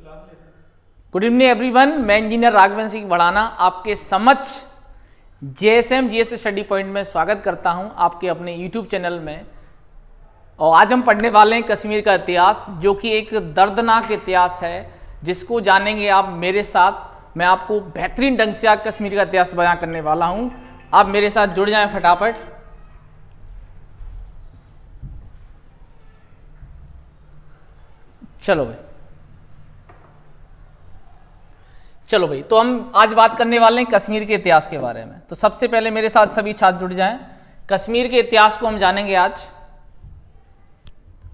Good evening everyone, मैं engineer Raghavendra Singh बढ़ाना आपके समक्ष जेएसएम जीएस स्टडी पॉइंट में स्वागत करता हूं आपके अपने यूट्यूब चैनल में। और आज हम पढ़ने वाले हैं कश्मीर का इतिहास, जो कि एक दर्दनाक इतिहास है जिसको जानेंगे आप मेरे साथ। मैं आपको बेहतरीन ढंग से आज कश्मीर का इतिहास बयां करने वाला हूं। आप मेरे साथ जुड़ जाएं फटाफट। चलो भाई, तो हम आज बात करने वाले हैं कश्मीर के इतिहास के बारे में। तो सबसे पहले मेरे साथ सभी छात्र जुड़ जाएं। कश्मीर के इतिहास को हम जानेंगे आज।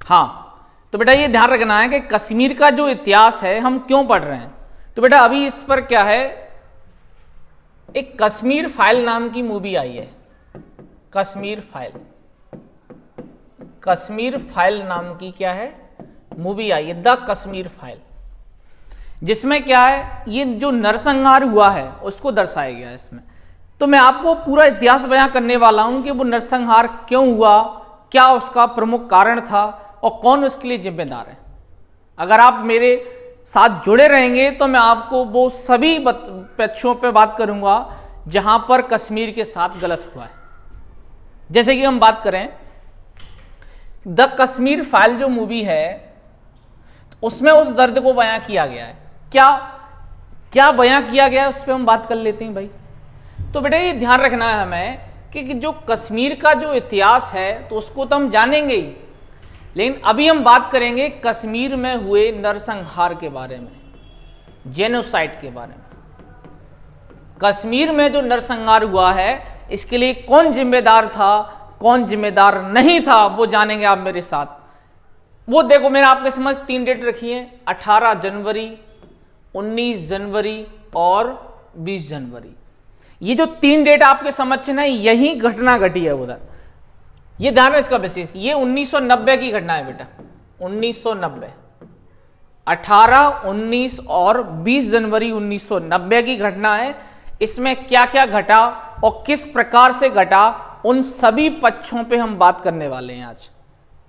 हाँ, तो बेटा ये ध्यान रखना है कि कश्मीर का जो इतिहास है हम क्यों पढ़ रहे हैं। तो बेटा अभी इस पर क्या है, एक कश्मीर फाइल नाम की मूवी आई है। कश्मीर फाइल नाम की क्या है, मूवी आई है, द कश्मीर फाइल, जिसमें क्या है, ये जो नरसंहार हुआ है उसको दर्शाया गया है इसमें। तो मैं आपको पूरा इतिहास बयां करने वाला हूं कि वो नरसंहार क्यों हुआ, क्या उसका प्रमुख कारण था और कौन उसके लिए जिम्मेदार है। अगर आप मेरे साथ जुड़े रहेंगे तो मैं आपको वो सभी पक्षों पे बात करूंगा जहां पर कश्मीर के साथ गलत हुआ है। जैसे कि हम बात करें द कश्मीर फाइल जो मूवी है, उसमें उस दर्द को बयां किया गया है। क्या बयां किया गया है उस पर हम बात कर लेते हैं भाई। तो बेटा ये ध्यान रखना है हमें कि जो कश्मीर का जो इतिहास है तो उसको तो हम जानेंगे ही, लेकिन अभी हम बात करेंगे कश्मीर में हुए नरसंहार के बारे में, जेनोसाइड के बारे में। कश्मीर में जो नरसंहार हुआ है इसके लिए कौन जिम्मेदार था, कौन जिम्मेदार नहीं था, वो जानेंगे आप मेरे साथ। वो देखो, मैंने आपके समझ 3 डेट रखी है, 18 जनवरी, 19 जनवरी और 20 जनवरी। ये जो 3 डेट आपके समझ ना, यही घटना घटी है उधर। ये ध्यान है इसका विशेष, ये 1990 की घटना है बेटा। 1990, 18, 19 और 20 जनवरी 1990 की घटना है। इसमें क्या क्या घटा और किस प्रकार से घटा, उन सभी पक्षों पे हम बात करने वाले हैं आज।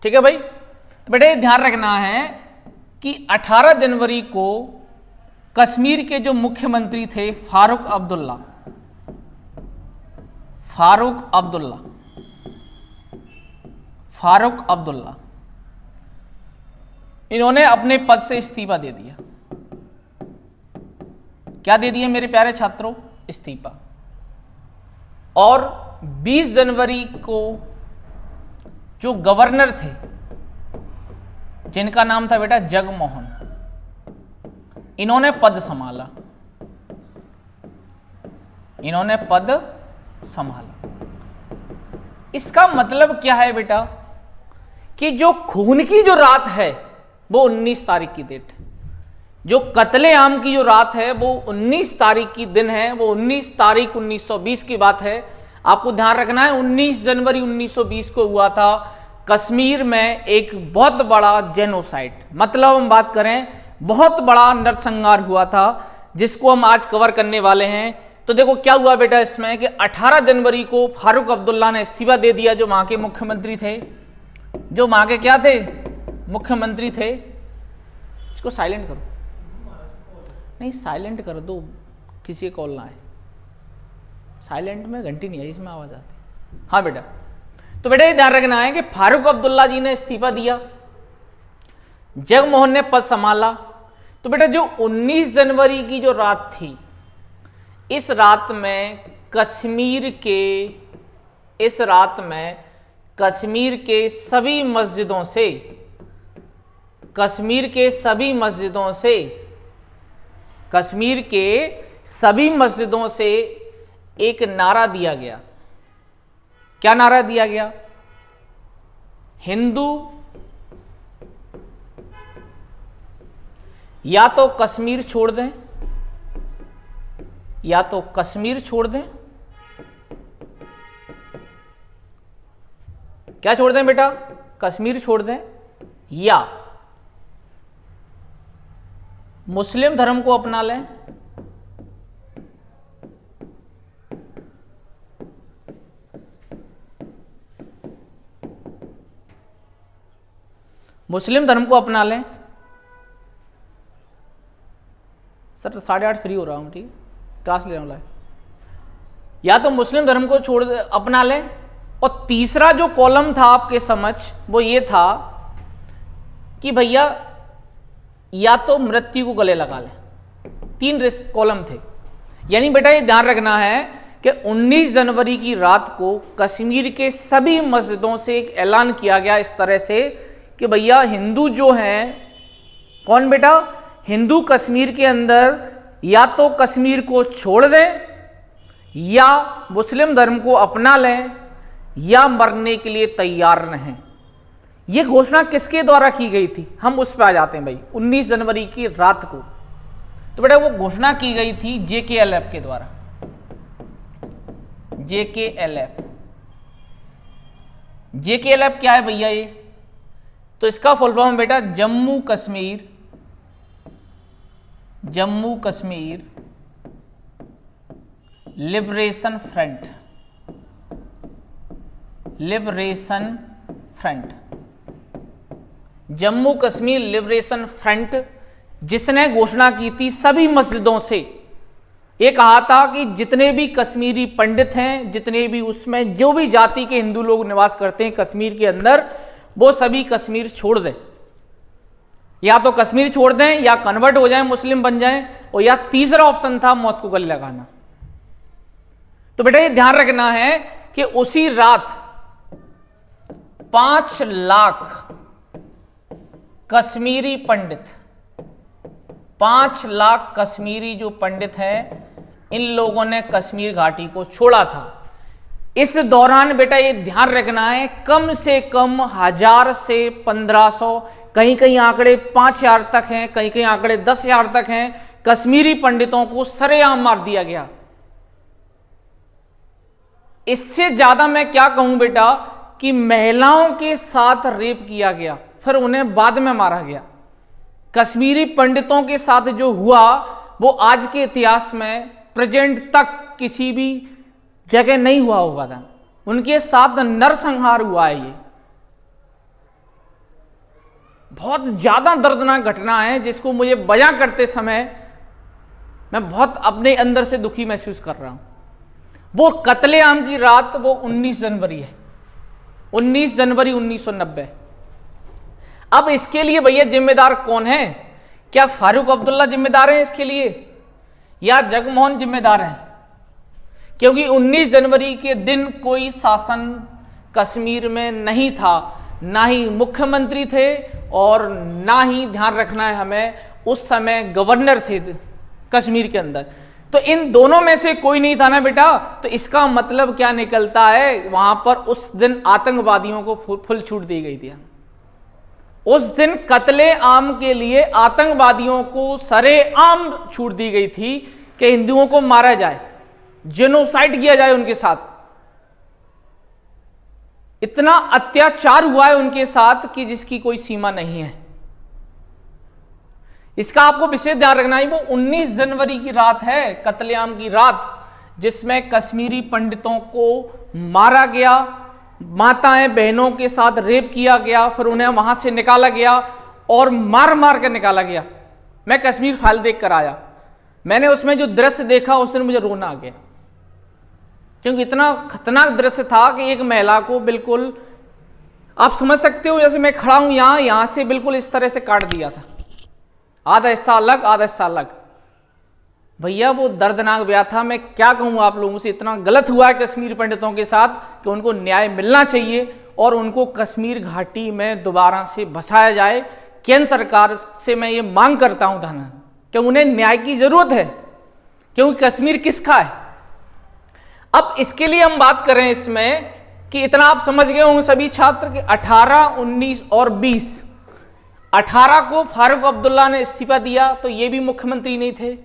ठीक है भाई। तो बेटा ध्यान रखना है कि 18 जनवरी को कश्मीर के जो मुख्यमंत्री थे फारूक अब्दुल्ला, इन्होंने अपने पद से इस्तीफा दे दिया। क्या दे दिया मेरे प्यारे छात्रों? इस्तीफा। और 20 जनवरी को जो गवर्नर थे, जिनका नाम था बेटा जगमोहन, इन्होंने पद संभाला। इसका मतलब क्या है बेटा कि जो खून की जो रात है वो 19 तारीख की डेट है। जो कत्ले आम की जो रात है वो 19 तारीख की दिन है। वो 19 तारीख 1920 की बात है। आपको ध्यान रखना है 19 जनवरी 1920 को हुआ था कश्मीर में एक बहुत बड़ा जेनोसाइड, मतलब हम बात करें बहुत बड़ा नरसंहार हुआ था, जिसको हम आज कवर करने वाले हैं। तो देखो क्या हुआ बेटा इसमें कि 18 जनवरी को फारूक अब्दुल्ला ने इस्तीफा दे दिया, जो वहां के मुख्यमंत्री थे, जो वहां के क्या थे, मुख्यमंत्री थे। इसको साइलेंट करो, नहीं साइलेंट कर दो, किसी का कॉल ना आए। साइलेंट में घंटी नहीं आई, इसमें आवाज आती। हाँ बेटा, तो बेटा ये ध्यान रखना है कि फारूक अब्दुल्ला जी ने इस्तीफा दिया, जगमोहन ने पद संभाला। तो बेटा जो 19 जनवरी की जो रात थी, इस रात में कश्मीर के सभी मस्जिदों से एक नारा दिया गया। क्या नारा दिया गया? हिंदू या तो कश्मीर छोड़ दें, क्या छोड़ दें बेटा? कश्मीर छोड़ दें, या मुस्लिम धर्म को अपना लें, मुस्लिम धर्म को अपना लें सर 8:30 फ्री हो रहा हूँ, ठीक है, क्लास ले रहा हूँ लाइव। या तो मुस्लिम धर्म को छोड़ अपना लें, और तीसरा जो कॉलम था आपके समझ वो ये था कि भैया या तो मृत्यु को गले लगा लें। 3 कॉलम थे। यानी बेटा ये ध्यान रखना है कि 19 जनवरी की रात को कश्मीर के सभी मस्जिदों से एक ऐलान किया गया इस तरह से कि भैया हिंदू जो हैं, कौन बेटा, हिंदू कश्मीर के अंदर या तो कश्मीर को छोड़ दें या मुस्लिम धर्म को अपना लें या मरने के लिए तैयार रहें। यह घोषणा किसके द्वारा की गई थी, हम उस पर आ जाते हैं भाई। 19 जनवरी की रात को तो बेटा वो घोषणा की गई थी JKLF के द्वारा। JKLF क्या है भैया ये, तो इसका फुल फॉर्म बेटा Jammu Kashmir liberation front, Jammu Kashmir liberation front, जिसने घोषणा की थी सभी मस्जिदों से। ये कहा था कि जितने भी कश्मीरी पंडित हैं, जितने भी उसमें जो भी जाति के हिंदू लोग निवास करते हैं कश्मीर के अंदर, वो सभी कश्मीर छोड़ दें। या तो कश्मीर छोड़ दें या कन्वर्ट हो जाएं, मुस्लिम बन जाएं, और या तीसरा ऑप्शन था मौत को गले लगाना। तो बेटा ये ध्यान रखना है कि उसी रात 5 लाख कश्मीरी पंडित, 5 लाख कश्मीरी जो पंडित हैं, इन लोगों ने कश्मीर घाटी को छोड़ा था। इस दौरान बेटा ये ध्यान रखना है कम से कम 1000 से 1500, कहीं कहीं आंकड़े 5000 तक हैं, कहीं कहीं आंकड़े 10,000 तक हैं, कश्मीरी पंडितों को सरेआम मार दिया गया। इससे ज्यादा मैं क्या कहूं बेटा कि महिलाओं के साथ रेप किया गया, फिर उन्हें बाद में मारा गया। कश्मीरी पंडितों के साथ जो हुआ वो आज के इतिहास में प्रेजेंट तक किसी भी जगह नहीं हुआ होगा था। उनके साथ नरसंहार हुआ है। ये बहुत ज्यादा दर्दनाक घटना है जिसको मुझे बयां करते समय मैं बहुत अपने अंदर से दुखी महसूस कर रहा हूं। वो कत्लेआम की रात, वो 19 जनवरी है, 19 जनवरी 1990। अब इसके लिए भैया जिम्मेदार कौन है? क्या फारूक अब्दुल्ला जिम्मेदार हैं इसके लिए या जगमोहन जिम्मेदार हैं? क्योंकि 19 जनवरी के दिन कोई शासन कश्मीर में नहीं था, ना ही मुख्यमंत्री थे और ना ही, ध्यान रखना है हमें, उस समय गवर्नर थे कश्मीर के अंदर। तो इन दोनों में से कोई नहीं था ना बेटा। तो इसका मतलब क्या निकलता है, वहां पर उस दिन आतंकवादियों को फुल छूट दी गई थी। उस दिन कत्लेआम के लिए आतंकवादियों को सरेआम छूट दी गई थी कि हिंदुओं को मारा जाए, जेनोसाइड किया जाए उनके साथ। इतना अत्याचार हुआ है उनके साथ कि जिसकी कोई सीमा नहीं है। इसका आपको विशेष ध्यान रखना है। वो 19 जनवरी की रात है, कत्लेआम की रात, जिसमें कश्मीरी पंडितों को मारा गया, माताएं बहनों के साथ रेप किया गया, फिर उन्हें वहां से निकाला गया और मार मार कर निकाला गया। मैं कश्मीर फाइल देख कर आया, मैंने उसमें जो दृश्य देखा उस दिन मुझे रोना आ गया, क्योंकि इतना खतरनाक दृश्य था कि एक महिला को बिल्कुल, आप समझ सकते हो, जैसे मैं खड़ा हूं यहां से बिल्कुल इस तरह से काट दिया था, आधा हिस्सा अलग आधा हिस्सा अलग। भैया वो दर्दनाक ब्याह था। मैं क्या कहूँ आप लोगों से, इतना गलत हुआ है कश्मीर पंडितों के साथ कि उनको न्याय मिलना चाहिए और उनको कश्मीर घाटी में दोबारा से बसाया जाए। केंद्र सरकार से मैं ये मांग करता हूँ धन कि उन्हें न्याय की जरूरत है, क्योंकि कश्मीर किसका है। अब इसके लिए हम बात करें इसमें कि इतना आप समझ गए होंगे सभी छात्र कि 18, 19 और 20, 18 को फारूक अब्दुल्ला ने इस्तीफा दिया तो ये भी मुख्यमंत्री नहीं थे,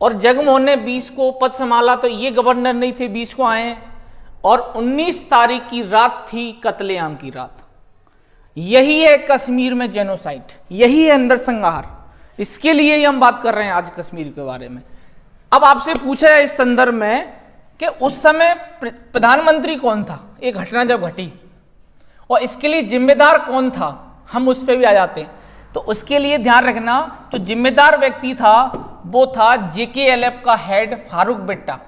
और जगमोहन ने 20 को पद संभाला तो ये गवर्नर नहीं थे, 20 को आए, और 19 तारीख की रात थी कत्लेआम की रात। यही है कश्मीर में जेनोसाइड, यही है अंदर संहार। इसके लिए ही हम बात कर रहे हैं आज कश्मीर के बारे में। अब आपसे पूछा है इस संदर्भ में कि उस समय प्रधानमंत्री कौन था, एक घटना जब घटी, और इसके लिए जिम्मेदार कौन था, हम उस पर भी आ जाते हैं। तो उसके लिए ध्यान रखना, जो जिम्मेदार व्यक्ति था वो था JKLF का हेड फारूक बिट्टा।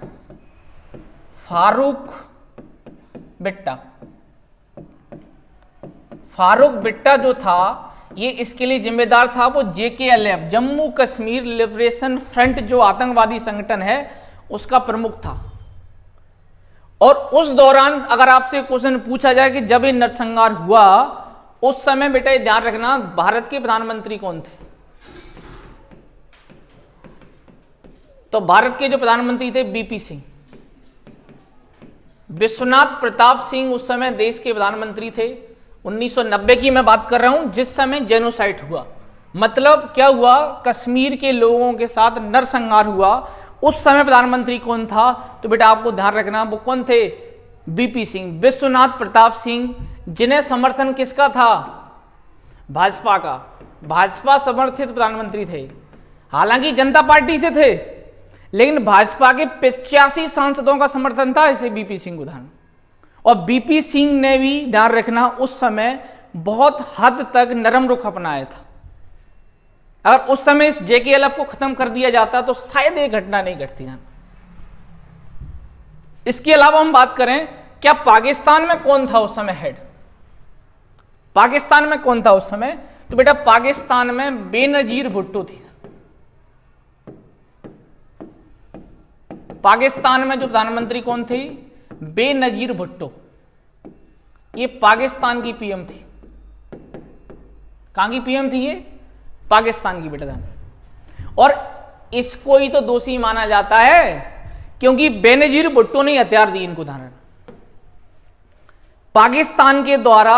फारूक बिट्टा जो था ये इसके लिए जिम्मेदार था। वो JKLF Jammu Kashmir liberation front जो आतंकवादी संगठन है उसका प्रमुख था। और उस दौरान अगर आपसे क्वेश्चन पूछा जाए कि जब ये नरसंहार हुआ उस समय बेटा ये ध्यान रखना भारत के प्रधानमंत्री कौन थे। तो भारत के जो प्रधानमंत्री थे BP सिंह, विश्वनाथ प्रताप सिंह उस समय देश के प्रधानमंत्री थे। 1990 की मैं बात कर रहा हूं जिस समय जेनोसाइड हुआ। मतलब क्या हुआ, कश्मीर के लोगों के साथ नरसंहार हुआ। उस समय प्रधानमंत्री कौन था, तो बेटा आपको ध्यान रखना वो कौन थे, BP सिंह, विश्वनाथ प्रताप सिंह, जिन्हें समर्थन किसका था, भाजपा का। भाजपा समर्थित प्रधानमंत्री थे। हालांकि जनता पार्टी से थे लेकिन भाजपा के 85 सांसदों का समर्थन था इसे BP सिंह को ध्यान। और BP सिंह ने भी ध्यान रखना उस समय बहुत हद तक नरम रुख अपनाया था। अगर उस समय इस JKLF को खत्म कर दिया जाता तो शायद ये घटना नहीं घटती। इसके अलावा हम बात करें क्या पाकिस्तान में कौन था उस समय हेड, पाकिस्तान में कौन था उस समय, तो बेटा पाकिस्तान में बेनजीर भुट्टो थी। पाकिस्तान में जो प्रधानमंत्री कौन थी, बेनजीर भुट्टो। ये पाकिस्तान की PM थी। कहां की PM थी ये, पाकिस्तान की बेटा। और इसको ही तो दोषी माना जाता है क्योंकि बेनजीर भुट्टो ने हथियार दी इनको। उदाहरण पाकिस्तान के द्वारा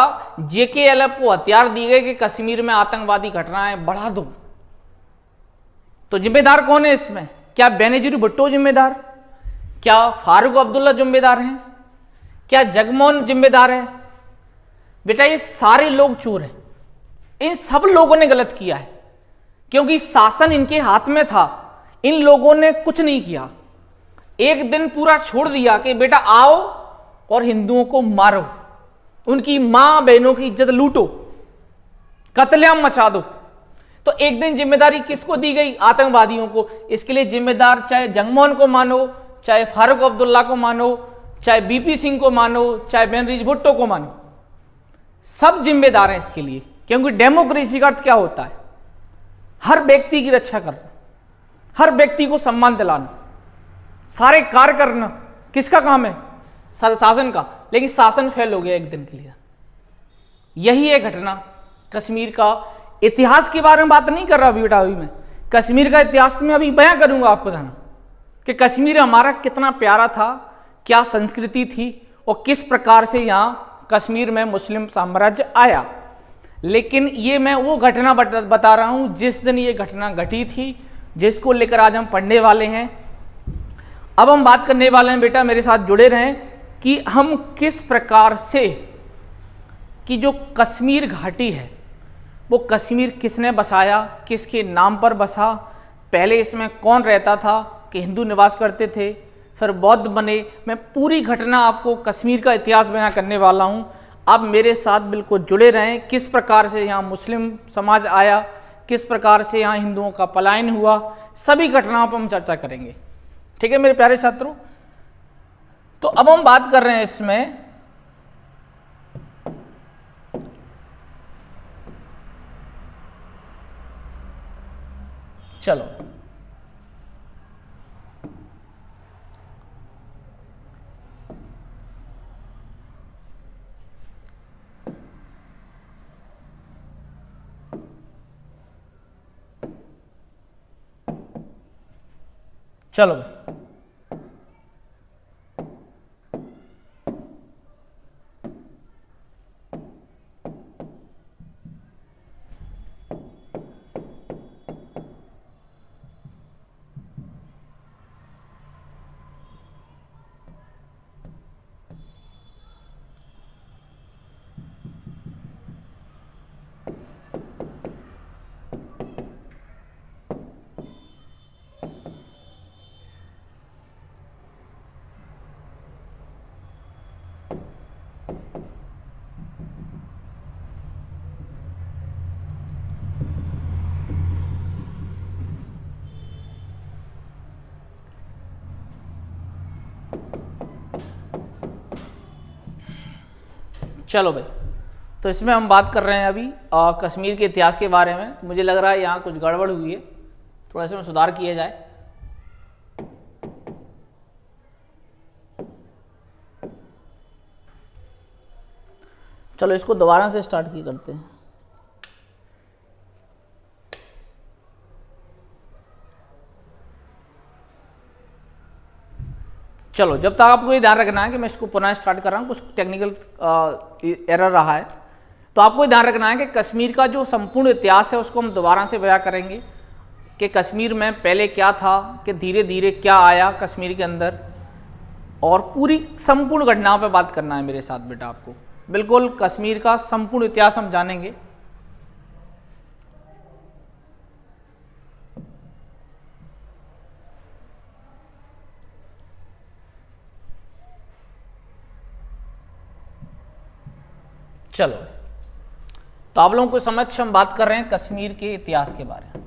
JKLF को हथियार दिए गए कि कश्मीर में आतंकवादी घटनाएं बढ़ा दो। तो जिम्मेदार कौन है इसमें, क्या बेनजीर भुट्टो जिम्मेदार, क्या फारूक अब्दुल्ला जिम्मेदार हैं, क्या जगमोहन जिम्मेदार है। बेटा ये सारे लोग चोर हैं। इन सब लोगों ने गलत किया है क्योंकि शासन इनके हाथ में था। इन लोगों ने कुछ नहीं किया। एक दिन पूरा छोड़ दिया कि बेटा आओ और हिंदुओं को मारो, उनकी मां बहनों की इज्जत लूटो, कत्लेआम मचा दो। तो एक दिन जिम्मेदारी किसको दी गई, आतंकवादियों को। इसके लिए जिम्मेदार चाहे जगमोहन को मानो, चाहे फारूक अब्दुल्ला को मानो, चाहे BP सिंह को मानो, चाहे बेनजीर भुट्टो को मानो, सब जिम्मेदार हैं इसके लिए। क्योंकि डेमोक्रेसी का अर्थ क्या होता है, हर व्यक्ति की रक्षा करना, हर व्यक्ति को सम्मान दिलाना, सारे कार्य करना किसका काम है, शासन का। लेकिन शासन फेल हो गया एक दिन के लिए। यही है घटना कश्मीर का। इतिहास के बारे में बात नहीं कर रहा अभी बेटा, अभी मैं कश्मीर का इतिहास में अभी बयां करूंगा आपको ध्यान कि कश्मीर हमारा कितना प्यारा था, क्या संस्कृति थी और किस प्रकार से यहाँ कश्मीर में मुस्लिम साम्राज्य आया। लेकिन ये मैं वो घटना बता रहा हूँ जिस दिन ये घटना घटी थी, जिसको लेकर आज हम पढ़ने वाले हैं। अब हम बात करने वाले हैं बेटा, मेरे साथ जुड़े रहें कि हम किस प्रकार से कि जो कश्मीर घाटी है वो कश्मीर किसने बसाया, किसके नाम पर बसा, पहले इसमें कौन रहता था, कि हिंदू निवास करते थे, फिर बौद्ध बने। मैं पूरी घटना आपको कश्मीर का इतिहास बयां करने वाला हूं। आप मेरे साथ बिल्कुल जुड़े रहें। किस प्रकार से यहाँ मुस्लिम समाज आया, किस प्रकार से यहाँ हिंदुओं का पलायन हुआ, सभी घटनाओं पर हम चर्चा करेंगे। ठीक है मेरे प्यारे छात्रों। तो अब हम बात कर रहे हैं इसमें चलो चलो चलो भाई, तो इसमें हम बात कर रहे हैं अभी कश्मीर के इतिहास के बारे में। मुझे लग रहा है यहाँ कुछ गड़बड़ हुई है, थोड़ा सा सुधार किया जाए। चलो इसको दोबारा से स्टार्ट की करते हैं। चलो, जब तक आपको ये ध्यान रखना है कि मैं इसको पुनः स्टार्ट कर रहा हूँ, कुछ टेक्निकल एरर रहा है, तो आपको ये ध्यान रखना है कि कश्मीर का जो संपूर्ण इतिहास है उसको हम दोबारा से बयां करेंगे कि कश्मीर में पहले क्या था, कि धीरे धीरे क्या आया कश्मीर के अंदर, और पूरी संपूर्ण घटनाओं पे बात करना है मेरे साथ बेटा। आपको बिल्कुल कश्मीर का संपूर्ण इतिहास हम जानेंगे। चलो, तो आप लोगों को समक्ष हम बात कर रहे हैं कश्मीर के इतिहास के बारे में।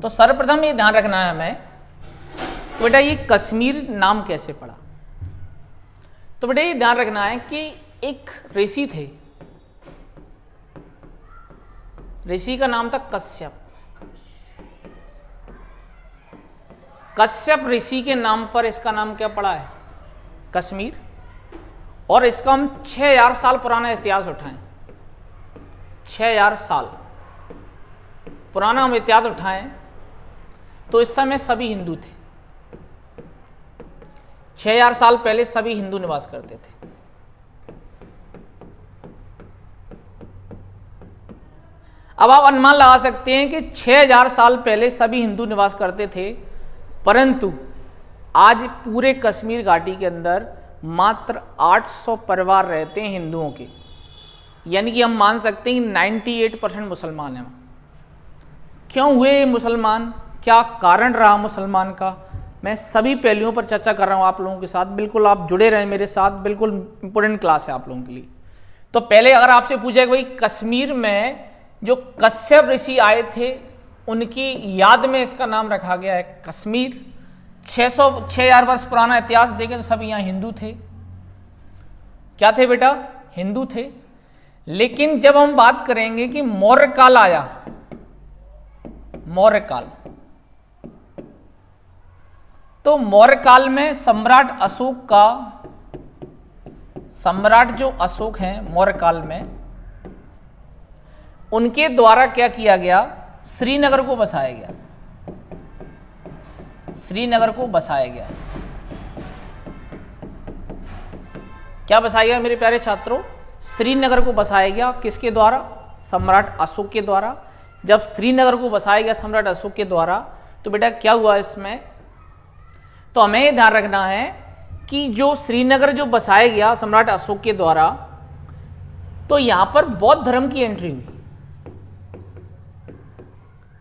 तो सर्वप्रथम ये ध्यान रखना है हमें, तो बेटा ये कश्मीर नाम कैसे पड़ा। तो बेटा ये ध्यान रखना है कि एक ऋषि थे, ऋषि का नाम था कश्यप। कश्यप ऋषि के नाम पर इसका नाम क्या पड़ा है, कश्मीर। और इसका हम 6000 साल पुराना इतिहास उठाएं, 6000 साल पुराना हम इतिहास उठाएं, तो इस समय सभी हिंदू थे। 6000 साल पहले सभी हिंदू निवास करते थे। अब आप अनुमान लगा सकते हैं कि 6000 साल पहले सभी हिंदू निवास करते थे, परंतु आज पूरे कश्मीर घाटी के अंदर मात्र 800 परिवार रहते हैं हिंदुओं के, यानी कि हम मान सकते हैं कि 98% मुसलमान हैं। क्यों हुए मुसलमान, क्या कारण रहा मुसलमान का, मैं सभी पहलुओं पर चर्चा कर रहा हूं आप लोगों के साथ। बिल्कुल आप जुड़े रहें मेरे साथ, बिल्कुल इंपॉर्टेंट क्लास है आप लोगों के लिए। तो पहले अगर आपसे पूछा कि भाई कश्मीर में जो कश्यप ऋषि आए थे उनकी याद में इसका नाम रखा गया है कश्मीर। 6000 वर्ष पुराना इतिहास देखें तो सब यहाँ हिंदू थे। क्या थे बेटा, हिंदू थे। लेकिन जब हम बात करेंगे कि मौर्य काल आया, मौर्य काल, तो मौर्य काल में सम्राट अशोक का, सम्राट जो अशोक हैं मौर्य काल में, उनके द्वारा क्या किया गया, श्रीनगर को बसाया गया। श्रीनगर को बसाया गया। क्या बसाया गया मेरे प्यारे छात्रों, श्रीनगर को बसाया गया। किसके द्वारा, सम्राट अशोक के द्वारा। जब श्रीनगर को बसाया गया सम्राट अशोक के द्वारा, तो बेटा क्या हुआ इसमें, तो हमें यह ध्यान रखना है कि जो श्रीनगर जो बसाया गया सम्राट अशोक के द्वारा, तो यहां पर बौद्ध धर्म की एंट्री हुई।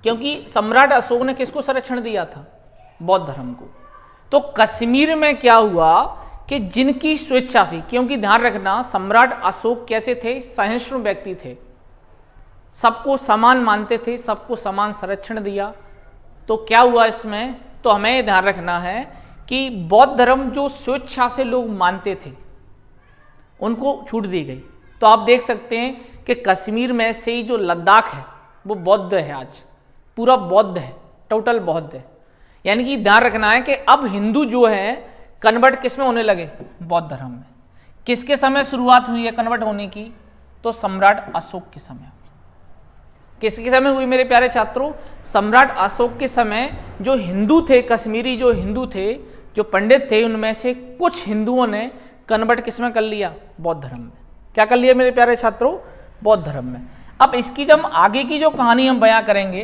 क्योंकि सम्राट अशोक ने किसको संरक्षण दिया था, बौद्ध धर्म को। तो कश्मीर में क्या हुआ कि जिनकी स्वेच्छा से, क्योंकि ध्यान रखना सम्राट अशोक कैसे थे, सहिष्णु व्यक्ति थे, सबको समान मानते थे, सबको समान संरक्षण दिया। तो क्या हुआ इसमें, तो हमें ध्यान रखना है कि बौद्ध धर्म जो स्वेच्छा से लोग मानते थे उनको छूट दी गई। तो आप देख सकते हैं कि कश्मीर में से ही जो लद्दाख है वो बौद्ध है, आज पूरा बौद्ध है, टोटल बौद्ध है। यानी कि ध्यान रखना है कि अब हिंदू जो है कन्वर्ट किस में होने लगे, बौद्ध धर्म में। किसके समय शुरुआत हुई है कन्वर्ट होने की, तो सम्राट अशोक के समय। किसके समय हुई मेरे प्यारे छात्रों, सम्राट अशोक के समय जो हिंदू थे, कश्मीरी जो हिंदू थे, जो पंडित थे, उनमें से कुछ हिंदुओं ने कन्वर्ट किस में कर लिया, बौद्ध धर्म में। क्या कर लिया मेरे प्यारे छात्रों, बौद्ध धर्म में। अब इसकी जब आगे की जो कहानी हम बयां करेंगे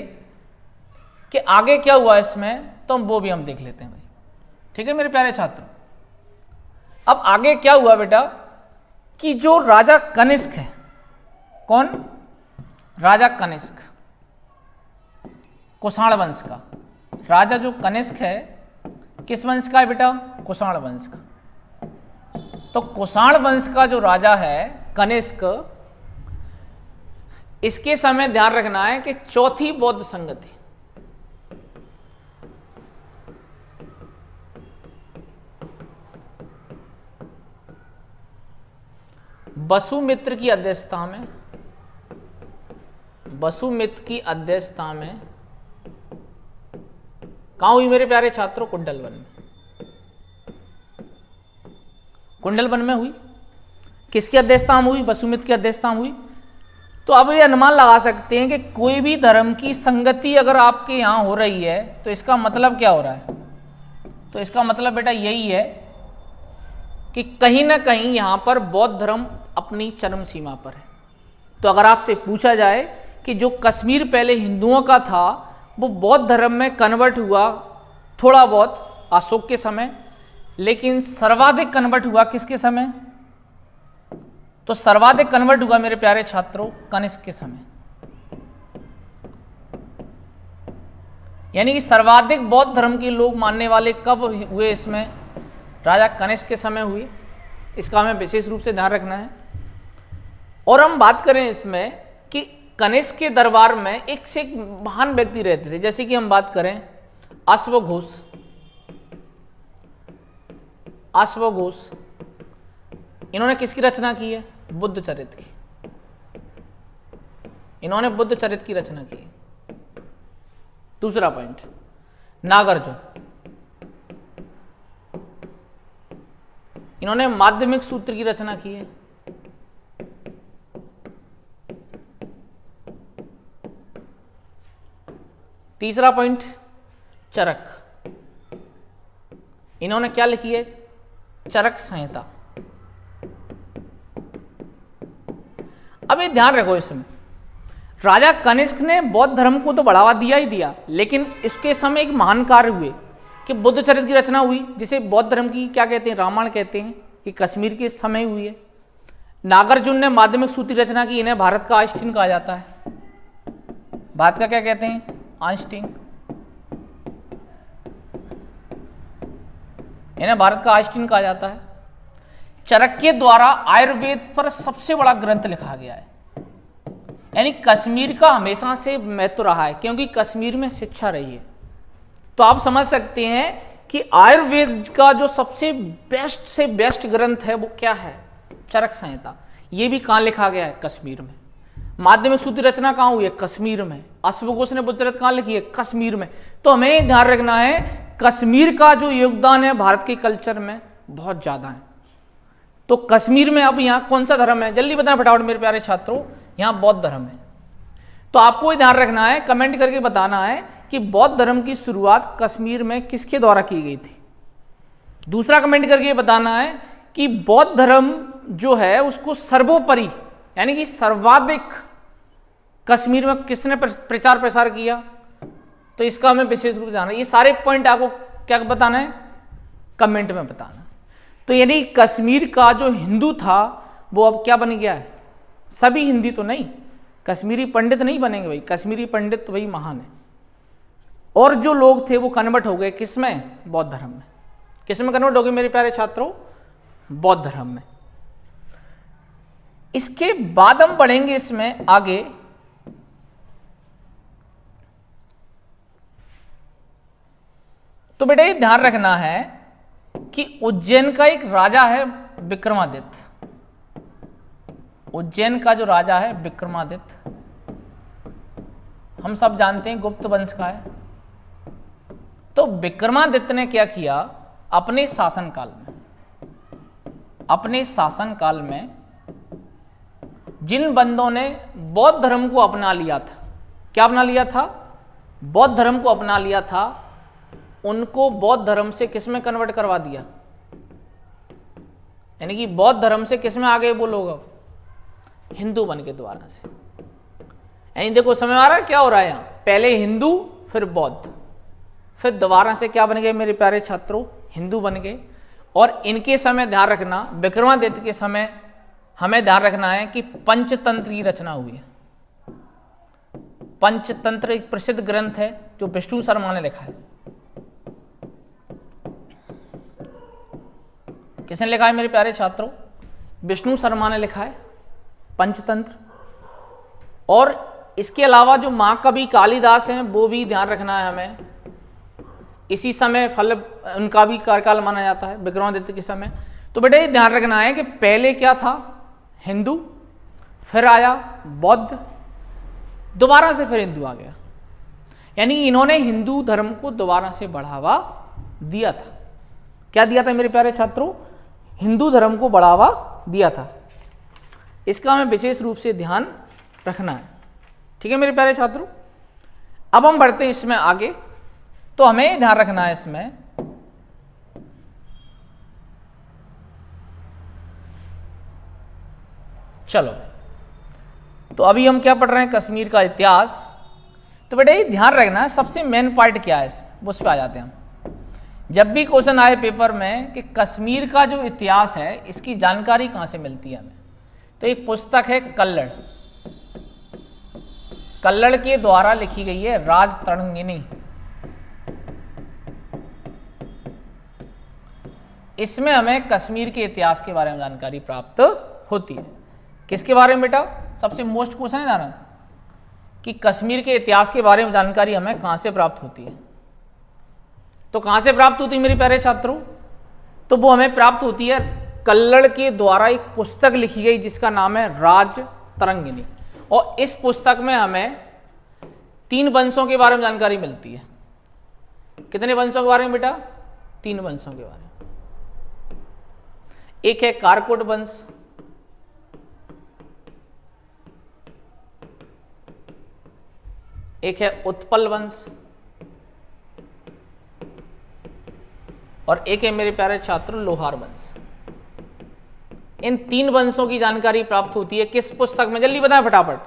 कि आगे क्या हुआ इसमें, तो वो भी हम देख लेते हैं भाई। ठीक है मेरे प्यारे छात्र। अब आगे क्या हुआ बेटा कि जो राजा कनिष्क है, कौन, राजा कनिष्क, कुषाण वंश का राजा जो कनिष्क है, किस वंश का है बेटा, कुषाण वंश का। तो कुषाण वंश का जो राजा है कनिष्क, इसके समय ध्यान रखना है कि चौथी बौद्ध संघ थी। वसुमित्र की अध्यक्षता में, वसुमित्र की अध्यक्षता में कहां हुई मेरे प्यारे छात्रों? कुंडल वन में। कुंडल वन में हुई। किसकी अध्यक्षता में हुई? वसुमित्र की अध्यक्षता में हुई। तो अब ये अनुमान लगा सकते हैं कि कोई भी धर्म की संगति अगर आपके यहां हो रही है तो इसका मतलब क्या हो रहा है? तो इसका मतलब बेटा यही है कि कहीं ना कहीं यहां पर बौद्ध धर्म अपनी चरम सीमा पर है। तो अगर आपसे पूछा जाए कि जो कश्मीर पहले हिंदुओं का था वो बौद्ध धर्म में कन्वर्ट हुआ थोड़ा बहुत अशोक के समय, लेकिन सर्वाधिक कन्वर्ट हुआ किसके समय? तो सर्वाधिक कन्वर्ट हुआ मेरे प्यारे छात्रों कनिष्क के समय। यानी कि सर्वाधिक बौद्ध धर्म के लोग मानने वाले कब हुए? इसमें राजा कनिष्क के समय हुए। इसका हमें विशेष रूप से ध्यान रखना है। और हम बात करें इसमें कि कनिष्क के दरबार में एक से एक महान व्यक्ति रहते थे। जैसे कि हम बात करें अश्वघोष। अश्वघोष इन्होंने किसकी रचना की है? बुद्ध चरित्र की। इन्होंने बुद्ध चरित्र की रचना की। दूसरा पॉइंट, नागार्जुन, इन्होंने माध्यमिक सूत्र की रचना की है। तीसरा पॉइंट, चरक, इन्होंने क्या लिखी है? चरक संहिता। अब ये ध्यान रखो, इसमें राजा कनिष्क ने बौद्ध धर्म को तो बढ़ावा दिया ही दिया, लेकिन इसके समय एक महान कार्य हुए कि बुद्ध चरित्र की रचना हुई, जिसे बौद्ध धर्म की क्या कहते हैं? रामायण कहते हैं। ये कश्मीर के समय हुई है। नागार्जुन ने माध्यमिक सूत्र की रचना की। इन्हें भारत का आइंस्टीन कहा जाता है। भारत का क्या कहते हैं? आइंस्टीन। इन्हें भारत का आइंस्टीन कहा जाता है। चरक के द्वारा आयुर्वेद पर सबसे बड़ा ग्रंथ लिखा गया है। यानी कश्मीर का हमेशा से महत्व रहा है, क्योंकि कश्मीर में शिक्षा रही है। तो आप समझ सकते हैं कि आयुर्वेद का जो सबसे बेस्ट से बेस्ट ग्रंथ है वो क्या है? चरक संहिता। ये भी कहाँ लिखा गया है? कश्मीर में। माध्यमिक सूत्र रचना कहाँ हुई है? कश्मीर में। अश्वघोष ने बुद्ध चरित्र कहाँ लिखी है? कश्मीर में। तो हमें ध्यान रखना है कश्मीर का जो योगदान है भारत के कल्चर में बहुत ज्यादा है। तो कश्मीर में अब यहाँ कौन सा धर्म है? जल्दी बताएं फटाफट मेरे प्यारे छात्रों। यहाँ बौद्ध धर्म है। तो आपको ध्यान रखना है, कमेंट करके बताना है कि बौद्ध धर्म की शुरुआत कश्मीर में किसके द्वारा की गई थी। दूसरा कमेंट करके बताना है कि बौद्ध धर्म जो है उसको सर्वोपरि यानी कि सर्वाधिक कश्मीर में किसने प्रचार प्रसार किया। तो इसका हमें विशेष रूप से जानना है। ये सारे पॉइंट आपको क्या बताना है? कमेंट में बताना। तो यानी कश्मीर का जो हिंदू था वो अब क्या बन गया है? सभी हिंदी तो नहीं, कश्मीरी पंडित नहीं बनेंगे भाई। कश्मीरी पंडित तो भाई महान है। और जो लोग थे वो कन्वर्ट हो गए किसमें? बौद्ध धर्म में। किसमें कन्वर्ट हो गए मेरे प्यारे छात्रों? बौद्ध धर्म में। इसके बाद हम पढ़ेंगे इसमें आगे तो बेटा ये ध्यान रखना है कि उज्जैन का एक राजा है विक्रमादित्य। उज्जैन का जो राजा है विक्रमादित्य, हम सब जानते हैं गुप्त वंश का है। तो विक्रमादित्य ने क्या किया? अपने शासनकाल में जिन बंदों ने बौद्ध धर्म को अपना लिया था, क्या अपना लिया था? बौद्ध धर्म को अपना लिया था, उनको बौद्ध धर्म से किसमें कन्वर्ट करवा दिया? यानी कि बौद्ध धर्म से किसमें आ गए वो लोग? अब हिंदू बन के दोबारा से। यानी देखो समझ आ रहा है क्या हो रहा है यहाँ? पहले हिंदू, फिर बौद्ध, फिर दोबारा से क्या बन गए मेरे प्यारे छात्रों? हिंदू बन गए। और इनके समय ध्यान रखना, विक्रमादित्य के समय हमें ध्यान रखना है कि पंचतंत्र की रचना हुई है। पंचतंत्र एक प्रसिद्ध ग्रंथ है जो विष्णु शर्मा ने लिखा है। किसने लिखा है मेरे प्यारे छात्रों? विष्णु शर्मा ने लिखा है पंचतंत्र। और इसके अलावा जो महाकवि कालिदास हैं वो भी ध्यान रखना है हमें। इसी समय फल उनका भी कार्यकाल माना जाता है विक्रमादित्य के समय। तो बेटा ये ध्यान रखना है कि पहले क्या था? हिंदू, फिर आया बौद्ध, दोबारा से फिर हिंदू आ गया। यानी इन्होंने हिंदू धर्म को दोबारा से बढ़ावा दिया था। क्या दिया था मेरे प्यारे छात्रों? हिंदू धर्म को बढ़ावा दिया था। इसका हमें विशेष रूप से ध्यान रखना है। ठीक है मेरे प्यारे छात्रों, अब हम बढ़ते हैं इसमें आगे। तो हमें ध्यान रखना है इसमें चलो, तो अभी हम क्या पढ़ रहे हैं? कश्मीर का इतिहास। तो बेटा ये ध्यान रखना है, सबसे मेन पार्ट क्या है उस पर आ जाते हैं हम। जब भी क्वेश्चन आए पेपर में कि कश्मीर का जो इतिहास है इसकी जानकारी कहाँ से मिलती है हमें, तो एक पुस्तक है कल्लड़, कल्लड़ के द्वारा लिखी गई है राजतरंगिणी। इसमें हमें कश्मीर के इतिहास के बारे में जानकारी प्राप्त होती है। किसके बारे में बेटा? सबसे मोस्ट क्वेश्चन है जाना कि कश्मीर के इतिहास के बारे में जानकारी हमें कहां से प्राप्त होती है। तो कहां से प्राप्त होती है मेरे प्यारे छात्रों? तो वो हमें प्राप्त होती है कल्लड़ के द्वारा एक पुस्तक लिखी गई जिसका नाम है राजतरंगिणी। और इस पुस्तक में हमें 3 वंशों के बारे में जानकारी मिलती है। कितने वंशों के बारे में बेटा? 3 वंशों के बारे में। एक है कारकोट वंश, एक है उत्पल वंश, और एक है मेरे प्यारे छात्रों लोहार वंश। इन 3 वंशों की जानकारी प्राप्त होती है किस पुस्तक में? जल्दी बताएं फटाफट।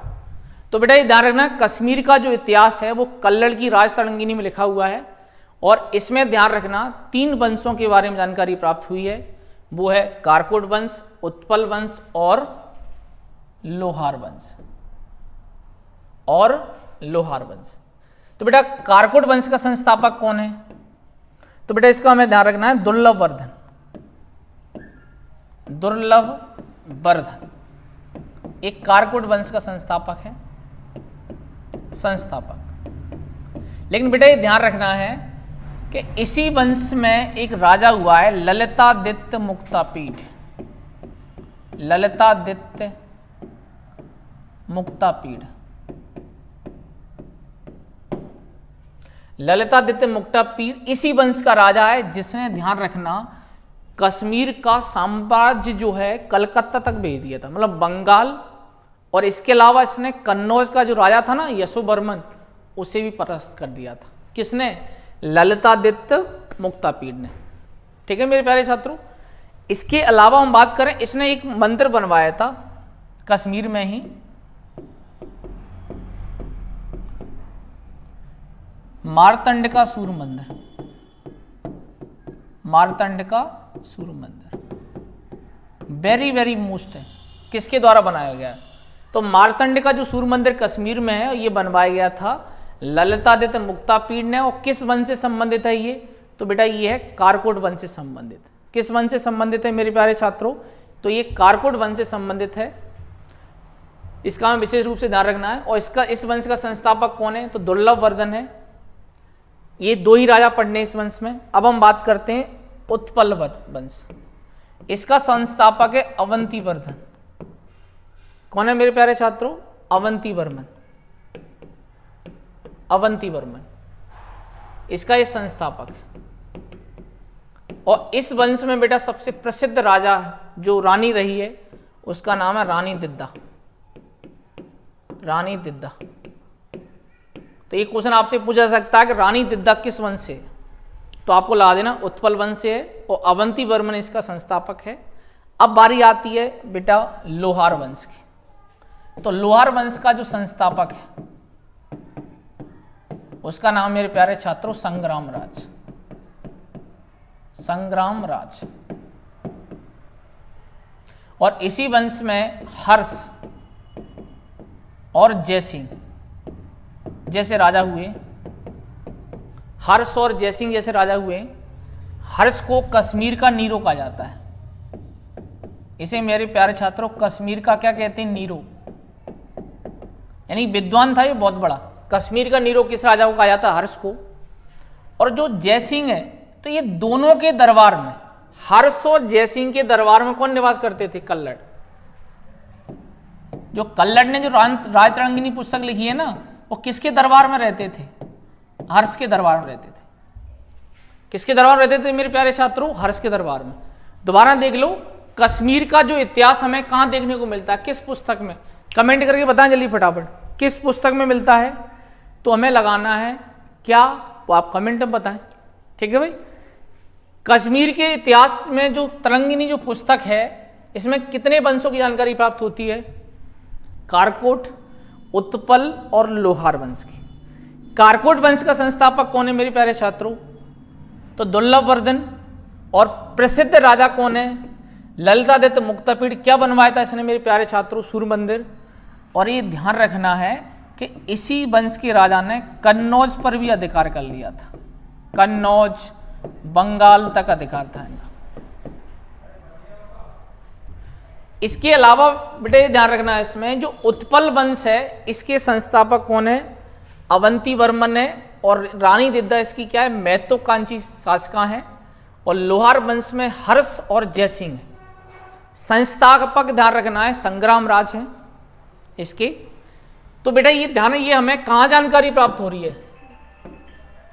तो बेटा ये ध्यान रखना, कश्मीर का जो इतिहास है वो कल्लड़ की राजतरंगिणी में लिखा हुआ है। और इसमें ध्यान रखना 3 वंशों के बारे में जानकारी प्राप्त हुई है, वो है कारकोट वंश, उत्पल वंश और लोहार वंश। लोहार वंश। तो बेटा कारकोट वंश का संस्थापक कौन है? तो बेटा इसका हमें ध्यान रखना है दुर्लभवर्धन। दुर्लभवर्धन एक कारकोट वंश का संस्थापक है, लेकिन बेटा ये ध्यान रखना है कि इसी वंश में एक राजा हुआ है ललितादित्य मुक्तापीड। ललितादित्य मुक्तापीड, ललितादित्य मुक्तापीड इसी वंश का राजा है जिसने, ध्यान रखना, कश्मीर का साम्राज्य जो है कलकत्ता तक भेज दिया था, मतलब बंगाल। और इसके अलावा इसने कन्नौज का जो राजा था ना यशोवर्मन, उसे भी परास्त कर दिया था। किसने? ललितादित्य मुक्तापीड ने। ठीक है मेरे प्यारे छात्रों, इसके अलावा हम बात करें, इसने एक मंदिर बनवाया था कश्मीर में ही, मारतंड का सूर्य मंदिर। मारतंड का सूर्य मंदिर वेरी वेरी मोस्ट है। किसके द्वारा बनाया गया? तो मारतंड का जो सूर्य मंदिर कश्मीर में है ये बनवाया गया था ललितादित्य मुक्तापीड ने। और किस वंश से संबंधित है ये? तो बेटा ये है कारकोट वंश से संबंधित। किस वंश से संबंधित है मेरे प्यारे छात्रों? तो ये कारकोट वंश से संबंधित है। इसका हमें विशेष रूप से ध्यान रखना है। और इस वंश का संस्थापक कौन है? तो दुर्लभवर्धन है। ये 2 ही राजा पढ़ने इस वंश में। अब हम बात करते हैं उत्पल वंश। इसका संस्थापक है अवंतीवर्धन। कौन है मेरे प्यारे छात्रों? अवंतीवर्मन। अवंतीवर्मन इसका ये संस्थापक है। और इस वंश में बेटा सबसे प्रसिद्ध राजा जो रानी रही है उसका नाम है रानी दिद्दा। रानी दिद्दा। तो एक क्वेश्चन आपसे पूछा जा सकता है कि रानी दिद्दा किस वंश से? तो आपको लगा देना उत्पल वंश से है और अवंतीवर्मन इसका संस्थापक है। अब बारी आती है बेटा लोहार वंश की। तो लोहार वंश का जो संस्थापक है उसका नाम मेरे प्यारे छात्रों संग्रामराज। संग्रामराज। और इसी वंश में हर्ष और जयसिंह जैसे राजा हुए। हर्ष और जयसिंह जैसे राजा हुए। हर्ष को कश्मीर का नीरो कहा जाता है। इसे मेरे प्यारे छात्रों कश्मीर का क्या कहते हैं? नीरो। यानी विद्वान था ये बहुत बड़ा। कश्मीर का नीरो किस राजा को कहा जाता है? हर्ष को। और जो जयसिंह है तो ये दोनों के दरबार में, हर्ष और जयसिंह के दरबार में कौन निवास करते थे? कल्लड़। जो कल्लड़ ने जो राजतरंगिनी पुस्तक लिखी है ना, वो किसके दरबार में रहते थे? हर्ष के दरबार में रहते थे। किसके दरबार में रहते थे मेरे प्यारे छात्रों? हर्ष के दरबार में। दोबारा देख लो, कश्मीर का जो इतिहास हमें कहाँ देखने को मिलता है, किस पुस्तक में? कमेंट करके बताएं जल्दी फटाफट, किस पुस्तक में मिलता है? तो हमें लगाना है क्या, वो आप कमेंट में बताएं। ठीक है भाई। कश्मीर के इतिहास में जो तरंगिनी जो पुस्तक है, इसमें कितने वंशों की जानकारी प्राप्त होती है? कारकोट, उत्पल और लोहार वंश की। कारकोट वंश का संस्थापक कौन है मेरे प्यारे छात्रों? तो दुर्लभवर्धन। और प्रसिद्ध राजा कौन है? ललितादित्य मुक्तापीड़। क्या बनवाया था इसने मेरे प्यारे छात्रों? सूर्य मंदिर। और ये ध्यान रखना है कि इसी वंश के राजा ने कन्नौज पर भी अधिकार कर लिया था। कन्नौज, बंगाल तक अधिकार था इनका। इसके अलावा बेटे ध्यान रखना है, इसमें जो उत्पल वंश है, इसके संस्थापक कौन है? अवंती वर्मन है। और रानी दिद्दा इसकी क्या है? महत्वाकांक्षी शासका है। और लोहार वंश में हर्ष और जयसिंह है। संस्थापक ध्यान रखना है संग्राम राज है इसके। तो बेटा ये ध्यान है, ये हमें कहाँ जानकारी प्राप्त हो रही है?